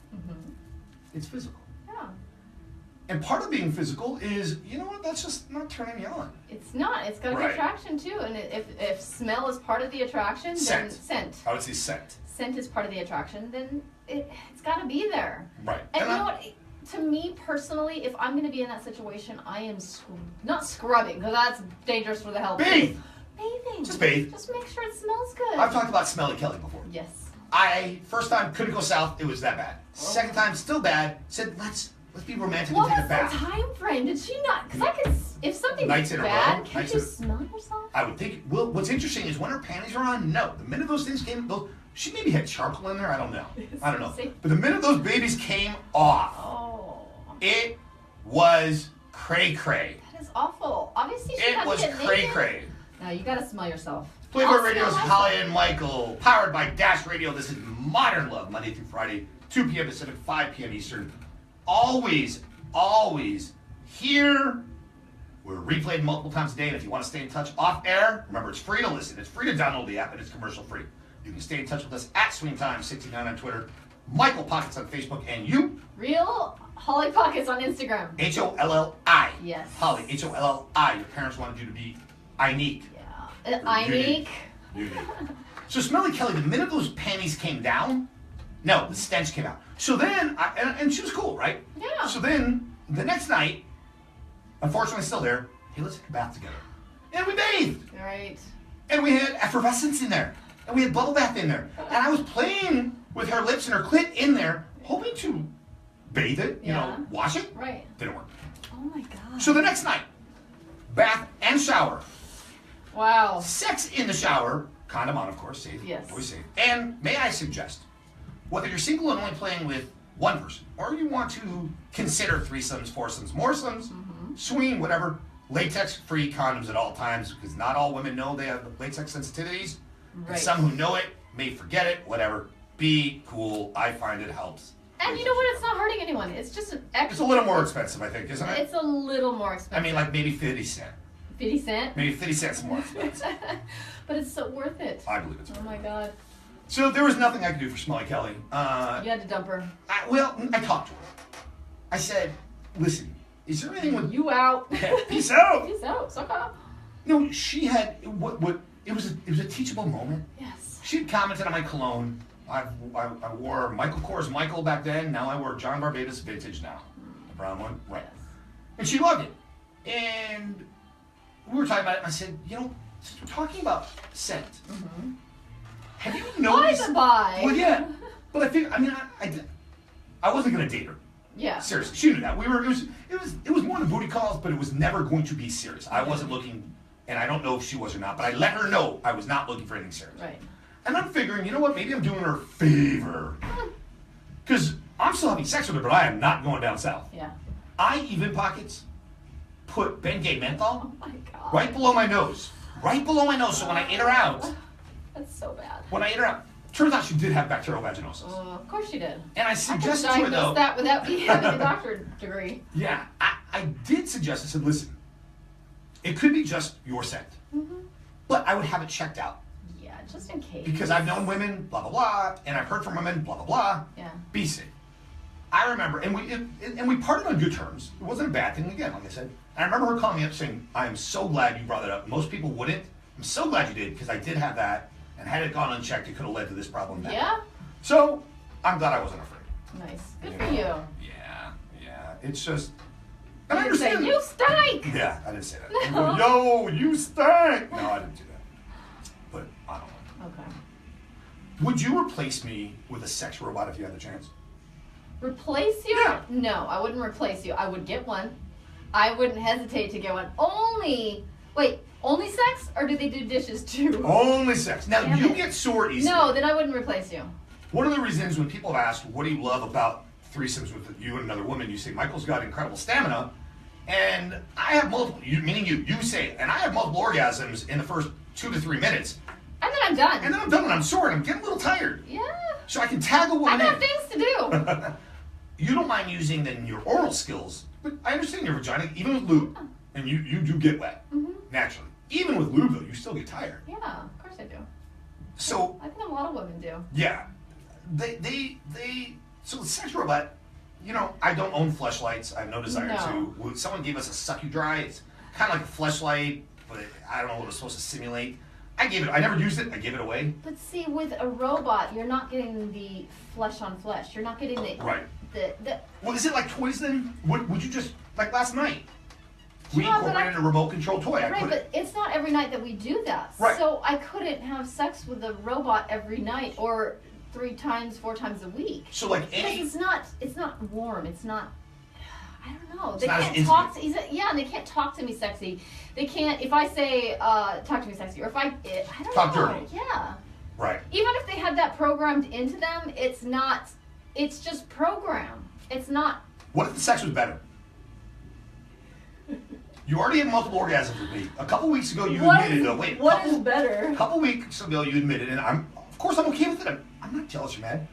it's physical. Yeah. And part of being physical is, you know what, that's just not turning me on. It's not. It's got to be Right. attraction too. And if smell is part of the attraction, Scent. then scent. I would say scent. Scent is part of the attraction, then it's got to be there. Right. And you know what? To me personally, if I'm going to be in that situation, I am not scrubbing because that's dangerous for the health. Bathe. Bathing. Just bathe. Just make sure it smells good. I've talked about Smelly Kelly before. Yes. First time couldn't go south, it was that bad. Second time still bad, said let's be romantic What and take was a the bath. time frame? Did she not? Because I could, if something's Nights in a row, bad, can't nights you in a- smell yourself? I would think. Well, what's interesting is when her panties are on. No, the minute those things came, she maybe had charcoal in there. I don't know. I don't know. But the minute those babies came off, Oh. it was cray cray. That is awful. Obviously, she It had to was get cray naked. cray. No, you gotta smell yourself. Playboy I'll Radio's smell Holly myself. and Michael, powered by Dash Radio. This is Modern Love, Monday through Friday, 2 p.m. Pacific, 5 p.m. Eastern. Always here. We're replayed multiple times a day, and if you want to stay in touch off air, remember it's free to listen. It's free to download the app, and it's commercial free. You can stay in touch with us at SwingTime69 on Twitter, Michael Pockets on Facebook, and you, Real Holly Pockets on Instagram. Holli. Yes. Holly, Holli. Your parents wanted you to be unique. Yeah. Unique. Unique. So Smelly Kelly, the minute those panties came down, no, the stench came out. So then, and she was cool, right? Yeah. So then, the next night, unfortunately still there, hey, let's take a bath together. And we bathed. Right. And we had effervescence in there. And we had bubble bath in there. And I was playing with her lips and her clit in there, hoping to bathe it, you know, wash it. Right. Didn't work. Oh my God. So the next night, bath and shower. Wow. Sex in the shower, condom on, of course, safe. Yes. Always safe. And may I suggest, whether you're single and only playing with one person, or you want to consider threesomes, foursomes, moresomes, swinging, whatever, latex-free condoms at all times, because not all women know they have latex sensitivities. Right. And some who know it may forget it, whatever. Be cool. I find it helps. And you know what? It's not hurting anyone. It's just an extra. It's a little more expensive, I think, isn't it? It's a little more expensive. I mean, like maybe 50 cents. 50 cents? Maybe 50 cents more expensive. But it's so worth it. I believe it's Oh worth my it. God. So there was nothing I could do for Smelly Kelly. You had to dump her. I talked to her. I said, listen, is there anything with You out. Peace out. Peace out. Suck up. No, she had what it was a teachable moment. Yes. She had commented on my cologne. I wore Michael Kors Michael back then. Now I wear John Barbados Vintage now. The brown one. Right. Yes. And she loved it. And we were talking about it, and I said, you know, since we're talking about scent, have you noticed? By the by. Well, yeah. But I think, I wasn't going to date her. Yeah. Seriously, she knew that. It was more than booty calls, but it was never going to be serious. I wasn't looking, and I don't know if she was or not, but I let her know I was not looking for anything serious. Right. And I'm figuring, you know what, maybe I'm doing her a favor. Because I'm still having sex with her, but I am not going down south. Yeah. I, even pockets, put Bengay menthol Oh my God. right below my nose. Right below my nose, so when I ate her out, That's so bad. turns out she did have bacterial vaginosis. Of course she did. And I I could suggested to her, diagnose though, that without me having a doctorate degree. yeah, I did suggest, I said, listen, it could be just your scent, but I would have it checked out. Yeah, just in case. Because I've known women, blah, blah, blah, and I've heard from women, blah, blah, blah. Yeah. Be safe. I remember, and we parted on good terms. It wasn't a bad thing, again, like I said. And I remember her calling me up saying, I am so glad you brought that up. Most people wouldn't. I'm so glad you did, because I did have that, and had it gone unchecked, it could have led to this problem now. Yeah? So, I'm glad I wasn't afraid. Nice. Good You for know? you. Yeah. It's just, and I You didn't say, understand. you stink! Yeah, I didn't say that. I go, yo, you stink! No, I didn't do that. But, I don't know. Okay. Would you replace me with a sex robot if you had the chance? Replace you? Yeah. No, I wouldn't replace you. I would get one. I wouldn't hesitate to get one. Only sex? Or do they do dishes too? Only sex. Now, Damn you it. get sore easily. No, then I wouldn't replace you. One of the reasons when people have asked, what do you love about threesomes with you and another woman, you say, Michael's got incredible stamina, and I have multiple, meaning you say, and I have multiple orgasms in the first 2 to 3 minutes, And then I'm done. and then I'm done and I'm sore and I'm getting a little tired. Yeah. So I can tag a woman I got in. things to do. You don't mind using then your oral skills, but I understand your vagina, even with lube, and you do get wet, naturally. Even with lube, though, you still get tired. Yeah, of course I do. So, I think a lot of women do. yeah, so the sex robot, you know, I don't own fleshlights. I have no desire No. to. Someone gave us a sucky dry. It's kind of like a fleshlight, but I don't know what it was supposed to simulate. I never used it. I gave it away. But see, with a robot, you're not getting the flesh on flesh. You're not getting the Right. the Well, is it like toys then? Would you just, like last night, we Yeah, but incorporated a remote control toy. I right, put but it, it's not every night that we do that. Right. So I couldn't have sex with a robot every night or 3 times, 4 times a week. so like Because any, it's not warm. It's not. I don't know. They not as can't talk. Yeah, and they can't talk to me sexy. They can't. If I say, "Talk to me sexy," or if I don't Talk know. dirty. Yeah. right. Even if they had that programmed into them, it's not. It's just program. It's not. What if the sex was better? You already had multiple orgasms with me. A couple weeks ago, you admitted, What is better? A couple weeks ago, you admitted, and of course I'm okay with it. I'm not jealous or mad,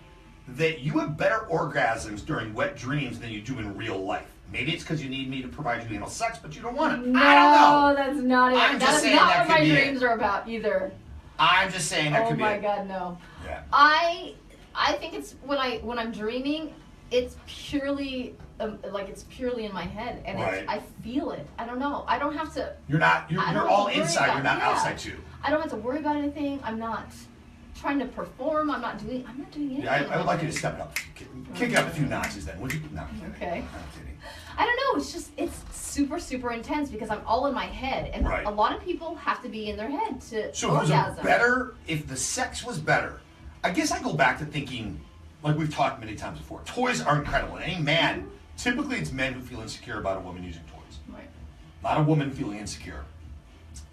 that you have better orgasms during wet dreams than you do in real life. Maybe it's because you need me to provide you anal sex, but you don't want it. No, I don't know. that's not it. I'm just That is saying not that what could my be it. dreams are about either. I'm just saying that Oh could be my it. God, no. Yeah. I think it's when I'm dreaming, it's purely it's purely in my head, and Right. I feel it. I don't know. I don't have to. You're I don't all have to worry inside. about You're not it. outside too. I don't have to worry about anything. I'm not. trying to perform. I'm not doing anything. Yeah, I would like you to step it up. Kick it up a few notches then, would you? No, I'm kidding. Okay. I'm kidding. I don't know. It's super, super intense because I'm all in my head. And Right. a lot of people have to be in their head to So if it orgasm. was better, if the sex was better, I guess I go back to thinking, like we've talked many times before, toys are incredible. And any man, typically it's men who feel insecure about a woman using toys. Right. Not a woman feeling insecure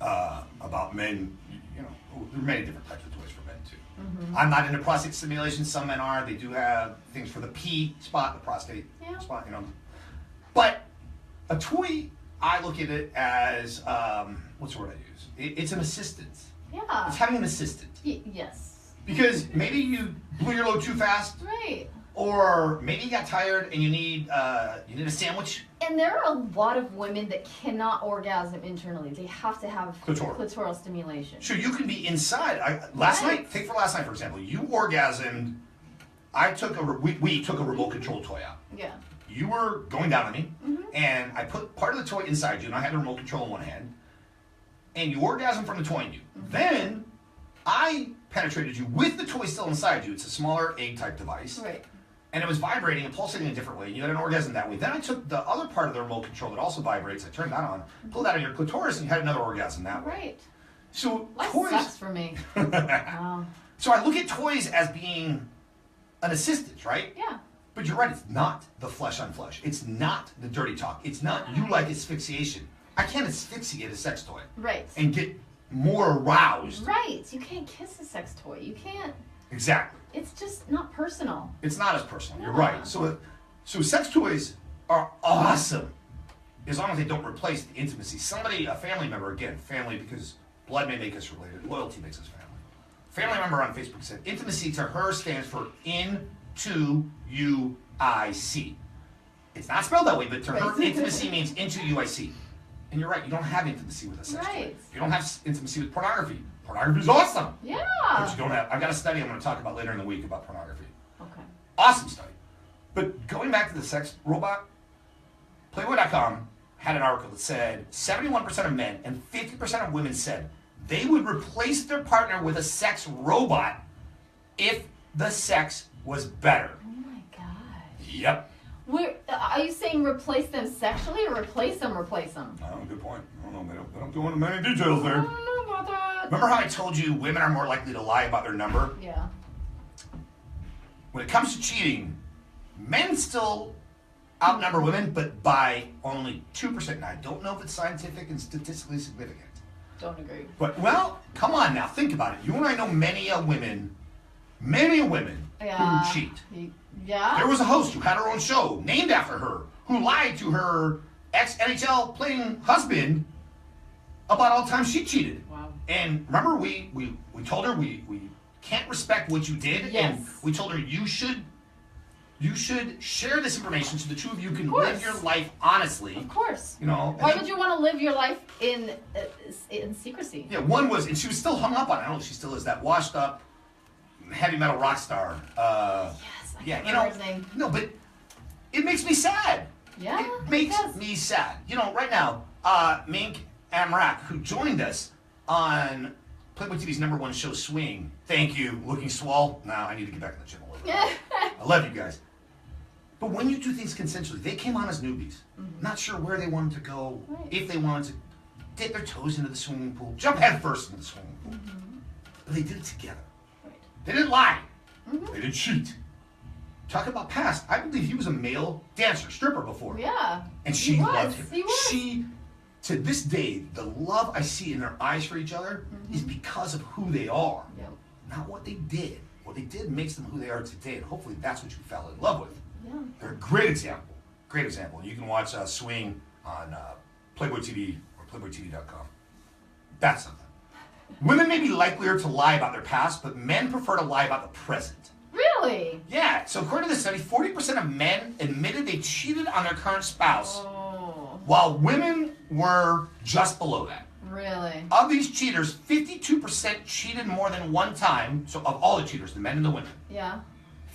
about men. You know, there are many different types of toys for men too. Mm-hmm. I'm not into prostate stimulation. Some men are. They do have things for the P spot, the prostate spot. You know, but a toy, I look at it as what's the word I use? It's an assistance. Yeah. It's having an assistant. Yes. Because maybe you blew your load too fast, Right. or maybe you got tired and you need a sandwich. And there are a lot of women that cannot orgasm internally. They have to have clitoral stimulation. Sure, you can be inside. Last night, take for last night for example, you orgasmed. We took a remote control toy out. Yeah. You were going down on me, and I put part of the toy inside you, and I had the remote control in one hand, and you orgasmed from the toy in you. Then I penetrated you with the toy still inside you. It's a smaller egg-type device. Right. And it was vibrating and pulsating in a different way, and you had an orgasm that way. Then I took the other part of the remote control that also vibrates, I turned that on, pulled that on your clitoris, and you had another orgasm that way. Right. So Life toys. sucks for me. Wow. So I look at toys as being an assistance, right? Yeah. But you're right, it's not the flesh on flesh. It's not the dirty talk. It's not you like asphyxiation. I can't asphyxiate a sex toy Right. and get more aroused. Right. You can't kiss a sex toy. You can't. Exactly. It's just not personal. It's not as personal. You're Yeah. right. So sex toys are awesome as long as they don't replace the intimacy. Somebody, a family member, again, family because blood may make us related, loyalty makes us family. Family member on Facebook said, intimacy to her stands for INTO-U-I-C. It's not spelled that way, but to her, intimacy means into UIC. And you're right, you don't have intimacy with a sex toy. Right. You don't have intimacy with pornography. Pornography is awesome. But Yeah. you don't have, I've got a study I'm going to talk about later in the week about pornography. Okay. Awesome study. But going back to the sex robot, Playboy.com had an article that said 71% of men and 50% of women said they would replace their partner with a sex robot if the sex was better. Oh my god. Yep. Are you saying replace them sexually or replace them? Oh, good point. I don't know. They don't go into many details I there. don't know about that. Remember how I told you women are more likely to lie about their number? Yeah. When it comes to cheating, men still outnumber women, but by only 2%. And I don't know if it's scientific and statistically significant. Don't agree. But, well, come on now, think about it. You and I know many women Yeah. who cheat. Yeah. There was a host who had her own show named after her who lied to her ex-NHL playing husband about all the time she cheated. Wow. And remember, we told her we can't respect what you did, Yes. and we told her you should share this information so the two of you can Of course. live your life honestly. Of course. You know. Why would you want to live your life in secrecy? Yeah, one was, and she was still hung up on it. I don't know if she still is, that washed up heavy metal rock star. Yes. I Yeah, can't you know. remember his name. No, but it makes me sad. Yeah. It makes does. me sad. You know, right now, Mink Amrak, who joined us on Playboy TV's #1 show, Swing. Thank you. Looking swole. Now I need to get back in the gym a little bit. I love you guys. But when you do things consensually, they came on as newbies. Not sure where they wanted to go, Right. if they wanted to dip their toes into the swimming pool, jump head first into the swimming pool. But they did it together. Right. They didn't lie. They didn't cheat. Talk about past. I believe he was a male dancer, stripper before. Yeah. And she He was. loved him. He was. She, to this day, the love I see in their eyes for each other is because of who they are, Yep. not what they did. What they did makes them who they are today, and hopefully that's what you fell in love with. Yeah. They're a great example. Great example. You can watch Swing on Playboy TV or PlayboyTV.com. That's something. Women may be likelier to lie about their past, but men prefer to lie about the present. Really? Yeah, so according to this study, 40% of men admitted they cheated on their current spouse, Oh. while women were just below that. Really? Of these cheaters, 52% cheated more than one time. So of all the cheaters, the men and the women, Yeah.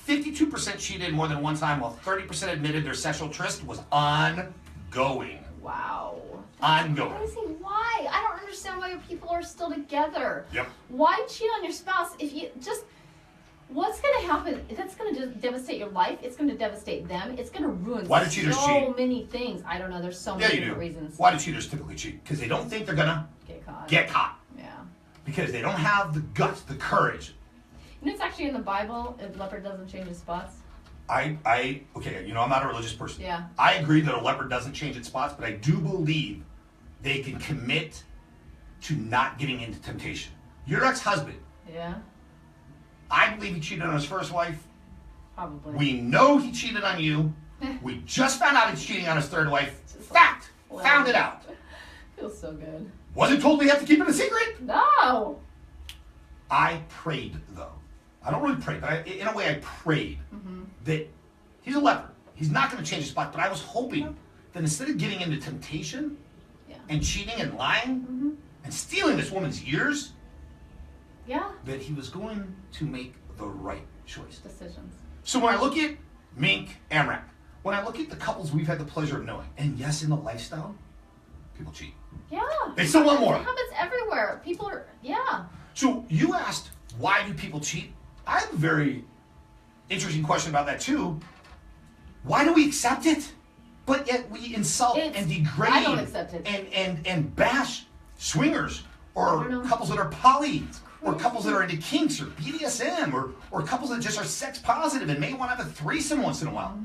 52% cheated more than one time, while 30% admitted their sexual tryst was ongoing. Wow. Ongoing. Crazy. Why? I don't understand why why people are still together. Yep. Why cheat on your spouse if you just... What's going to happen? That's going to devastate your life. It's going to devastate them. It's going to ruin Why do cheaters so cheat? many things. I don't know. There's so many different reasons. Why do cheaters typically cheat? Because they don't think they're going to Get caught. Yeah. Because they don't have the guts, the courage. You know, it's actually in the Bible, a leopard doesn't change its spots. Okay, you know, I'm not a religious person. Yeah. I agree that a leopard doesn't change its spots, but I do believe they can commit to not getting into temptation. Your ex-husband, Yeah. I believe he cheated on his first wife. Probably. We know he cheated on you. We just found out he's cheating on his third wife. Fact. Found it out. Feels so good. Wasn't told we have to keep it a secret. No. I prayed, though. I don't really pray, but in a way I prayed that he's a leopard. He's not going to change his spot, but I was hoping that instead of getting into temptation and cheating and lying and stealing this woman's years, that he was going to make the right choice. Decisions. So when I look at Mink, Amrak, when I look at the couples we've had the pleasure of knowing, and yes, in the lifestyle, people cheat. Yeah. They still want more. It happens everywhere. People are, So you asked, why do people cheat? I have a very interesting question about that too. Why do we accept it? But yet we insult and degrade I don't accept it. and bash swingers or couples that are poly or couples that are into kinks or BDSM or couples that just are sex positive and may want to have a threesome once in a while.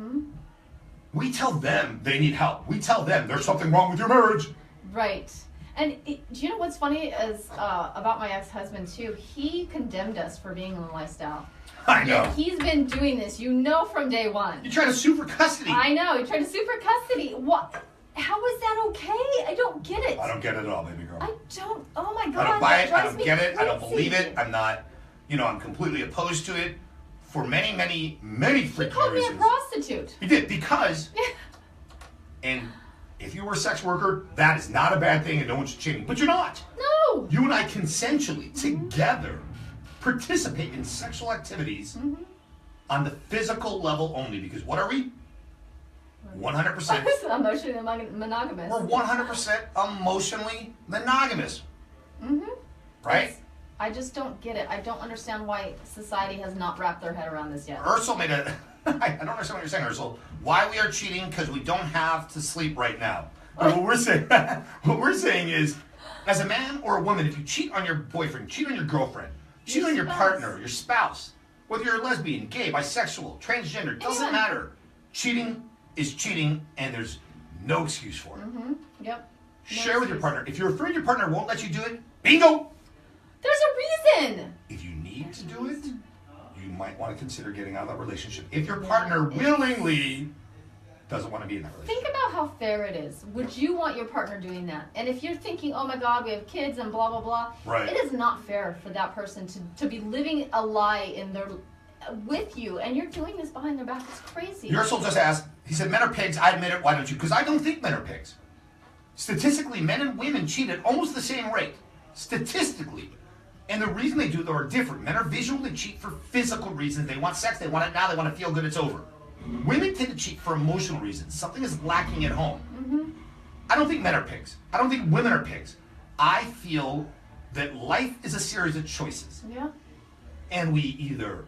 We tell them they need help. We tell them there's something wrong with your marriage. Right. And do you know what's funny is about my ex-husband too? He condemned us for being in the lifestyle. I know. And he's been doing this, from day one. You try to sue for custody. I know. He tried to sue for custody. What? How is that okay? I don't get it. I don't get it at all, baby girl. I don't. Oh my God. I don't buy it. I Drives don't me get it. I don't crazy. believe it. I'm not, I'm completely opposed to it for many, many, many freaking He called me a reasons. prostitute. He did, because, and if you were a sex worker, that is not a bad thing and no one should cheating. But you're not. No. You and I consensually, together, participate in sexual activities on the physical level only. Because what are we? 100%. Emotionally monogamous. We're 100% emotionally monogamous. Right? I just don't get it. I don't understand why society has not wrapped their head around this yet. Ursel made a... I don't understand what you're saying, Ursel. Why we are cheating? Because we don't have to sleep right now. But what we're saying is, as a man or a woman, if you cheat on your boyfriend, cheat on your girlfriend, cheat on your partner, your spouse, whether you're a lesbian, gay, bisexual, transgender, doesn't matter. Cheating is cheating, and there's no excuse for it. Yep. Share with your partner. If you're afraid your partner won't let you do it, bingo! There's a reason. If you need to do it, you might want to consider getting out of that relationship. If your partner willingly doesn't want to be in that relationship. Think about how fair it is. Would you want your partner doing that? And if you're thinking, oh my God, we have kids and blah, blah, blah. Right. It is not fair for that person to be living a lie in their with you, and you're doing this behind their back. It's crazy. Ursel just asked, he said, men are pigs. I admit it. Why don't you? Because I don't think men are pigs. Statistically, men and women cheat at almost the same rate. Statistically. And the reason they do it, though, are different. Men are visual. They cheat for physical reasons. They want sex. They want it now. They want to feel good. It's over. Women tend to cheat for emotional reasons. Something is lacking at home. I don't think men are pigs. I don't think women are pigs. I feel that life is a series of choices. Yeah. And we either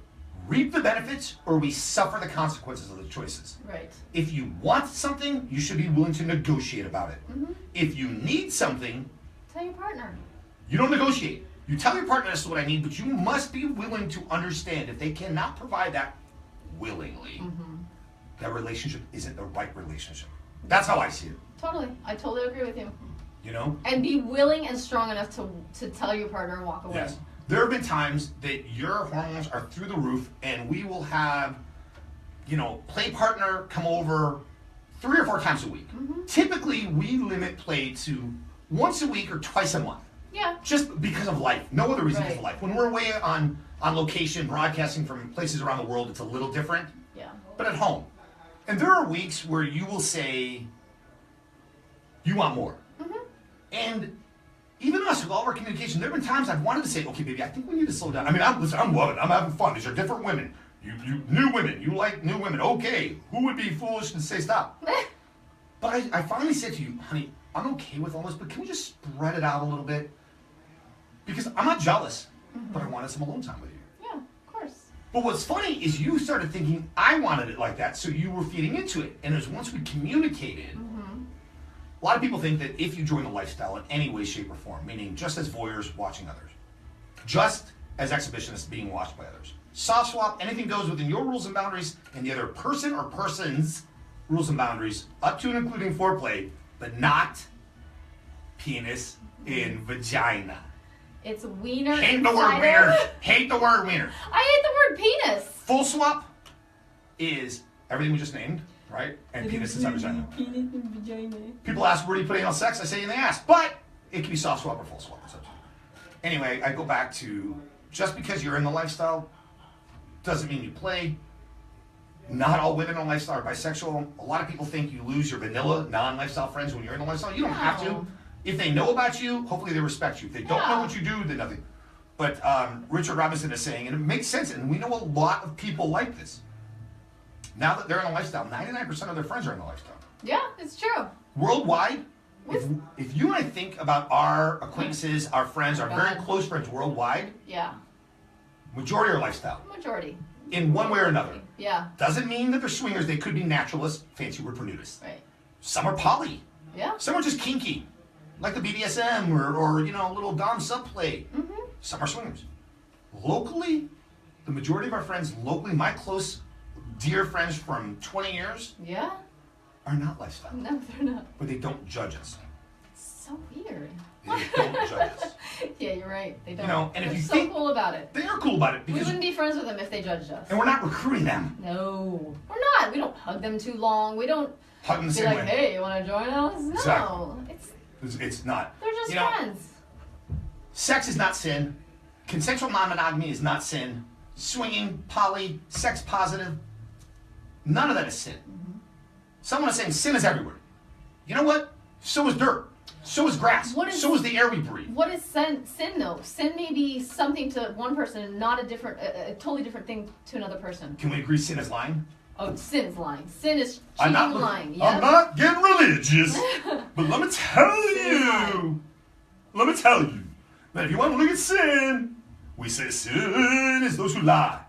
reap the benefits or we suffer the consequences of the choices. Right. If you want something, you should be willing to negotiate about it. If you need something, Tell your partner. you don't negotiate. You tell your partner this is what I need, but you must be willing to understand if they cannot provide that willingly, that relationship isn't the right relationship. That's how I see it. Totally. I totally agree with you. You know? And be willing and strong enough to tell your partner and walk away. Yes. There have been times that your hormones are through the roof, and we will have, play partner come over 3 or 4 times a week. Typically, we limit play to once a week or twice a month. Yeah. Just because of life. No other reason for life. When we're away on location, broadcasting from places around the world, it's a little different. Yeah. But at home. And there are weeks where you will say, you want more. And even us, with all of our communication, there have been times I've wanted to say, okay, baby, I think we need to slow down. I mean, I'm loving it. I'm having fun. These are different women. You new women. You like new women. Okay. Who would be foolish to say stop? But I finally said to you, honey, I'm okay with all this, but can we just spread it out a little bit? Because I'm not jealous, but I wanted some alone time with you. Yeah, of course. But what's funny is you started thinking I wanted it like that, so you were feeding into it. And it was once we communicated, a lot of people think that if you join the lifestyle in any way, shape, or form, meaning just as voyeurs watching others, just as exhibitionists being watched by others, soft swap, anything goes within your rules and boundaries and the other person or persons' rules and boundaries, up to and including foreplay, but not penis in vagina. It's wiener. Hate the word inside wiener. it. Hate the word wiener. I hate the word penis. Full swap is everything we just named, right? And penis inside vagina. Penis and vagina. People ask, where do you put anal sex? I say in the ass. But it can be soft swap or full swap. It's up to you. Anyway, I go back to just because you're in the lifestyle doesn't mean you play. Not all women in the lifestyle are bisexual. A lot of people think you lose your vanilla, non-lifestyle friends when you're in the lifestyle. You don't have to. No. If they know about you, hopefully they respect you. If they don't know what you do, then nothing. But Richard Robinson is saying, and it makes sense, and we know a lot of people like this. Now that they're in a lifestyle, 99% of their friends are in the lifestyle. Yeah, it's true. Worldwide, if you and I think about our acquaintances, our friends, our very God. close friends worldwide, Yeah, majority are lifestyle. majority. In one way or another. Yeah, Doesn't mean that they're swingers. They could be naturalists, fancy word for nudists. right. Some are poly. Yeah. Some are just kinky, like the BDSM or you know, a little dom subplay. Mm-hmm. Some are swingers. Locally, the majority of our friends locally, my close, dear friends from 20 years, Yeah. are not lifestyle. No, they're not. But they don't judge us. So weird. They don't judge us. Yeah, you're right. They don't. You know, and if They're you so think- cool about it. They are cool about it We because, wouldn't be friends with them if they judged us. and we're not recruiting them. No, we're not. We don't hug them too long. We don't Hug them the be same like, way. hey, you want to join us? No, Exactly. it's It's not. they're just You know, friends. sex is not sin. Consensual non-monogamy is not sin. Swinging, poly, sex positive, none of that is sin. Someone is saying sin is everywhere. You know what? So is dirt. So is grass. What is- so is the air we breathe. What is sin though? Sin may be something to one person and not a totally different thing to another person. Can we agree sin is lying? Oh, sin is lying. Sin is cheating I'm not, and lying. I'm Yeah. not getting religious, but let me tell you, that if you want to look at sin, we say sin is those who lie.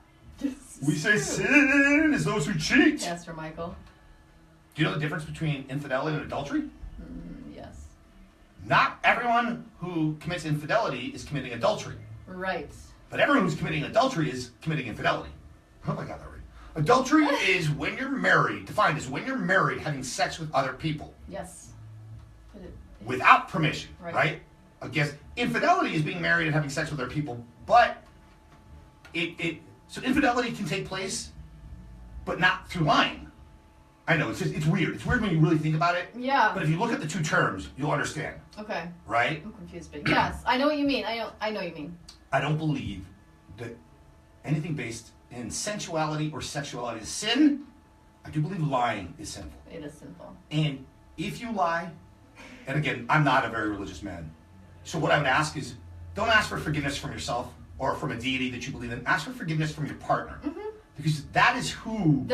We say sin is those who cheat. Pastor Michael. Do you know the difference between infidelity and adultery? Yes. Not everyone who commits infidelity is committing adultery, Right. but everyone who's committing adultery is committing infidelity. I hope I got that right. Adultery is when you're married, defined as when you're married having sex with other people Yes. But without permission, Right. right? I guess infidelity is being married and having sex with other people, but so infidelity can take place, but not through lying. I know, it's weird. It's weird when you really think about it, yeah. but if you look at the two terms, you'll understand, Okay. right? I'm confused, but yes, I know what you mean. I know what you mean. I don't believe that anything based in sensuality or sexuality is sin. I do believe lying is sinful. It is sinful. And if you lie, and again, I'm not a very religious man, so what I would ask is, don't ask for forgiveness from yourself or from a deity that you believe in. Ask for forgiveness from your partner, because that is who.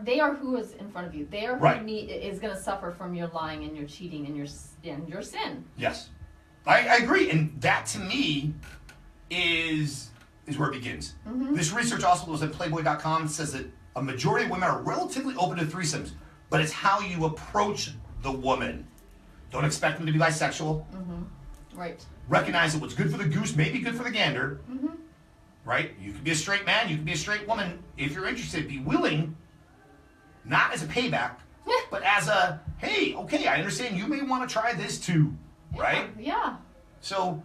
They are who is in front of you. They are who Right. is going to suffer from your lying and your cheating and your sin. Yes, I agree, and that to me is where it begins. This research also was at Playboy.com says that a majority of women are relatively open to threesomes, but it's how you approach the woman. Don't expect them to be bisexual. Right. Recognize that what's good for the goose may be good for the gander. Right? You could be a straight man, you could be a straight woman. If you're interested, be willing, not as a payback, but as a, hey, okay, I understand you may want to try this too. Right? Yeah. So,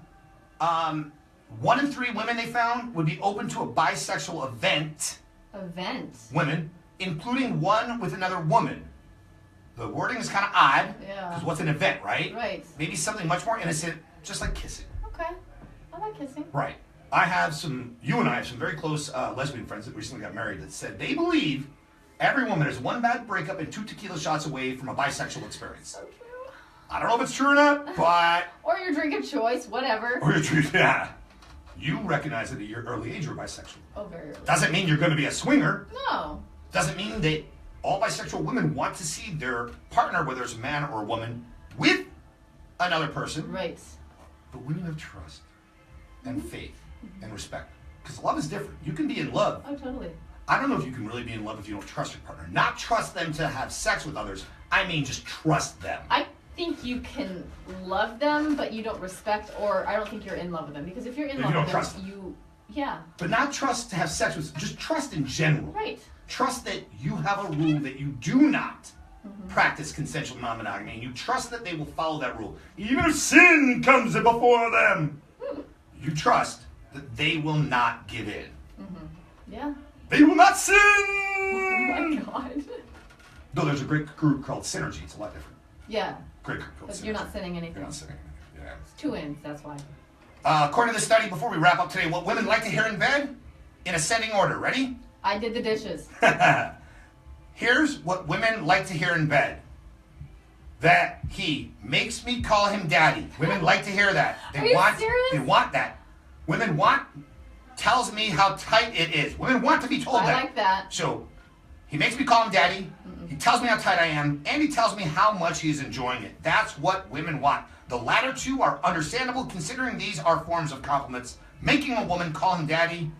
1 in 3 women they found would be open to a bisexual event, Event. women, including one with another woman. The wording is kind of odd, Yeah. because what's an event, right? Right. Maybe something much more innocent, just like kissing. Okay. I like kissing. Right. You and I have some very close lesbian friends that recently got married that said they believe every woman is one bad breakup and 2 tequila shots away from a bisexual experience. So true. I don't know if it's true or not, but... Or your drink of choice, whatever. Or you're true, yeah. You recognize that at your early age you're bisexual. Oh, very early. Doesn't mean you're going to be a swinger. No. Doesn't mean that all bisexual women want to see their partner, whether it's a man or a woman, with another person. Right. But when you have trust and faith and respect, because love is different. You can be in love. Oh, totally. I don't know if you can really be in love if you don't trust your partner. Not trust them to have sex with others. I mean, just trust them. I think you can love them, but you don't respect, or I don't think you're in love with them. Because if you're in You love don't with trust them, them. yeah. But not trust to have sex with, just trust in general. Right. Trust that you have a rule that you do not practice consensual non-monogamy, and you trust that they will follow that rule. Even if sin comes before them, you trust that they will not give in. Yeah. They will not sin! Oh my God. Though there's a great group called Synergy. It's a lot different. Yeah. Great group called But Synergy. you're not sinning anything. You're not sinning anything. Yeah. 2 ends, that's why. According to the study, before we wrap up today, what women like to hear in bed? In ascending order. Ready? I did the dishes. Here's what women like to hear in bed. That he makes me call him daddy. Women like to hear that. Are you serious? They want that. Women want, tells me how tight it is. Women want to be told I that. like that. So, he makes me call him daddy. He tells me how tight I am, and he tells me how much he's enjoying it. That's what women want. The latter two are understandable, considering these are forms of compliments. Making a woman call him daddy,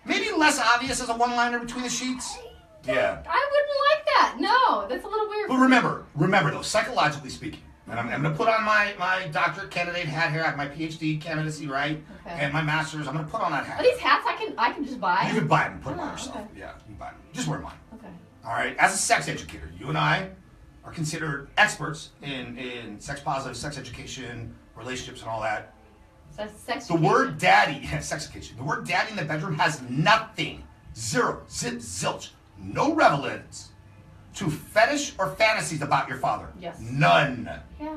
maybe less obvious as a one-liner between the sheets. Yeah. I wouldn't like that. No, that's a little weird. But remember though, psychologically speaking, and I'm going to put on my doctorate candidate hat here. I have my PhD candidacy, right? Okay. And my master's. I'm going to put on that hat. Are these hats I can just buy? You can buy them and put them on Oh, yourself. okay. Yeah, you can buy them. Just wear mine. Okay. All right. As a sex educator, you and I are considered experts in sex positive, sex education, relationships, and all that. So that's sex The word daddy, sex education, the word daddy in the bedroom has nothing, zero, zip, zilch, no relevance to fetish or fantasies about your father. Yes. None. Yeah.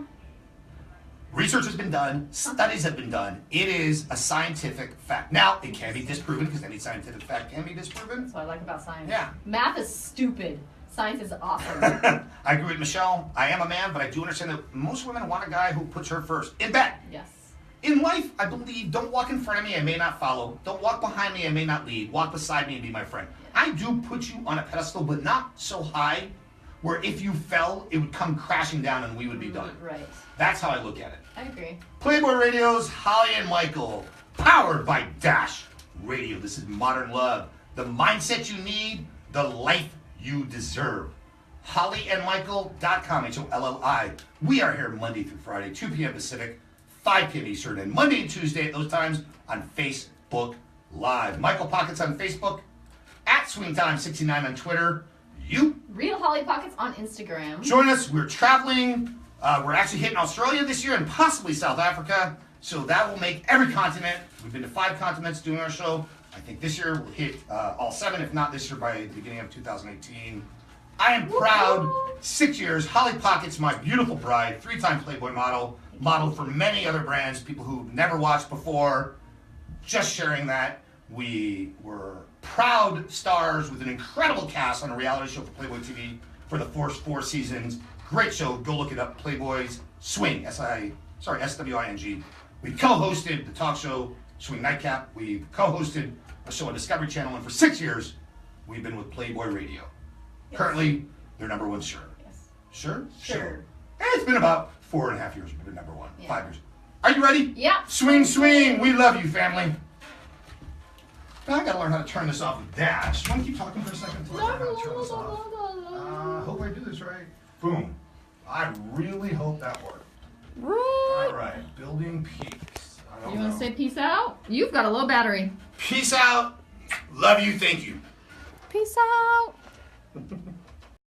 Research has been done, studies have been done. It is a scientific fact. Now, it can be disproven because any scientific fact can be disproven. That's what I like about science. Yeah. Math is stupid. Science is awesome. I agree with Michelle. I am a man, but I do understand that most women want a guy who puts her first in bed. Yes. In life, I believe, don't walk in front of me, I may not follow. Don't walk behind me, I may not lead. Walk beside me and be my friend. I do put you on a pedestal, but not so high where if you fell, it would come crashing down and we would be done. Right. That's how I look at it. I agree. Playboy Radio's Holli and Michael, powered by Dash Radio. This is Modern Love. The mindset you need, the life you deserve. HolliandMichael.com, Holli. We are here Monday through Friday, 2 p.m. Pacific, 5 p.m. Eastern, and Monday and Tuesday at those times on Facebook Live. Michael Pockets on Facebook, at SwingTime69 on Twitter. You Real Holly Pockets on Instagram. join us. We're traveling. We're actually hitting Australia this year and possibly South Africa. So that will make every continent. We've been to 5 continents doing our show. I think this year we'll hit all 7, if not this year by the beginning of 2018. I am proud. 6 years. Holli Pockets, my beautiful bride, 3-time Playboy model, modeled for many other brands, people who've never watched before. Just sharing that. We were proud stars with an incredible cast on a reality show for Playboy TV for the first 4 seasons. Great show. Go look it up. Playboy's Swing. SWING. We co-hosted the talk show Swing Nightcap. We've co-hosted a show on Discovery Channel, and for 6 years, we've been with Playboy Radio. Yes. Currently, they're number 1 sure. Yes. Sure? Sure. It's been about 4.5 years we've been number 1. Yeah. 5 years. Are you ready? Yeah. Swing, swing. We love you, family. Now I gotta learn how to turn this off with Dash. Want to keep talking for a second until I learn how to turn this off? Hope I do this right. Boom. I really hope that worked. All right. Building peaks. I don't You want know. to say peace out? You've got a low battery. Peace out. Love you. Thank you. Peace out.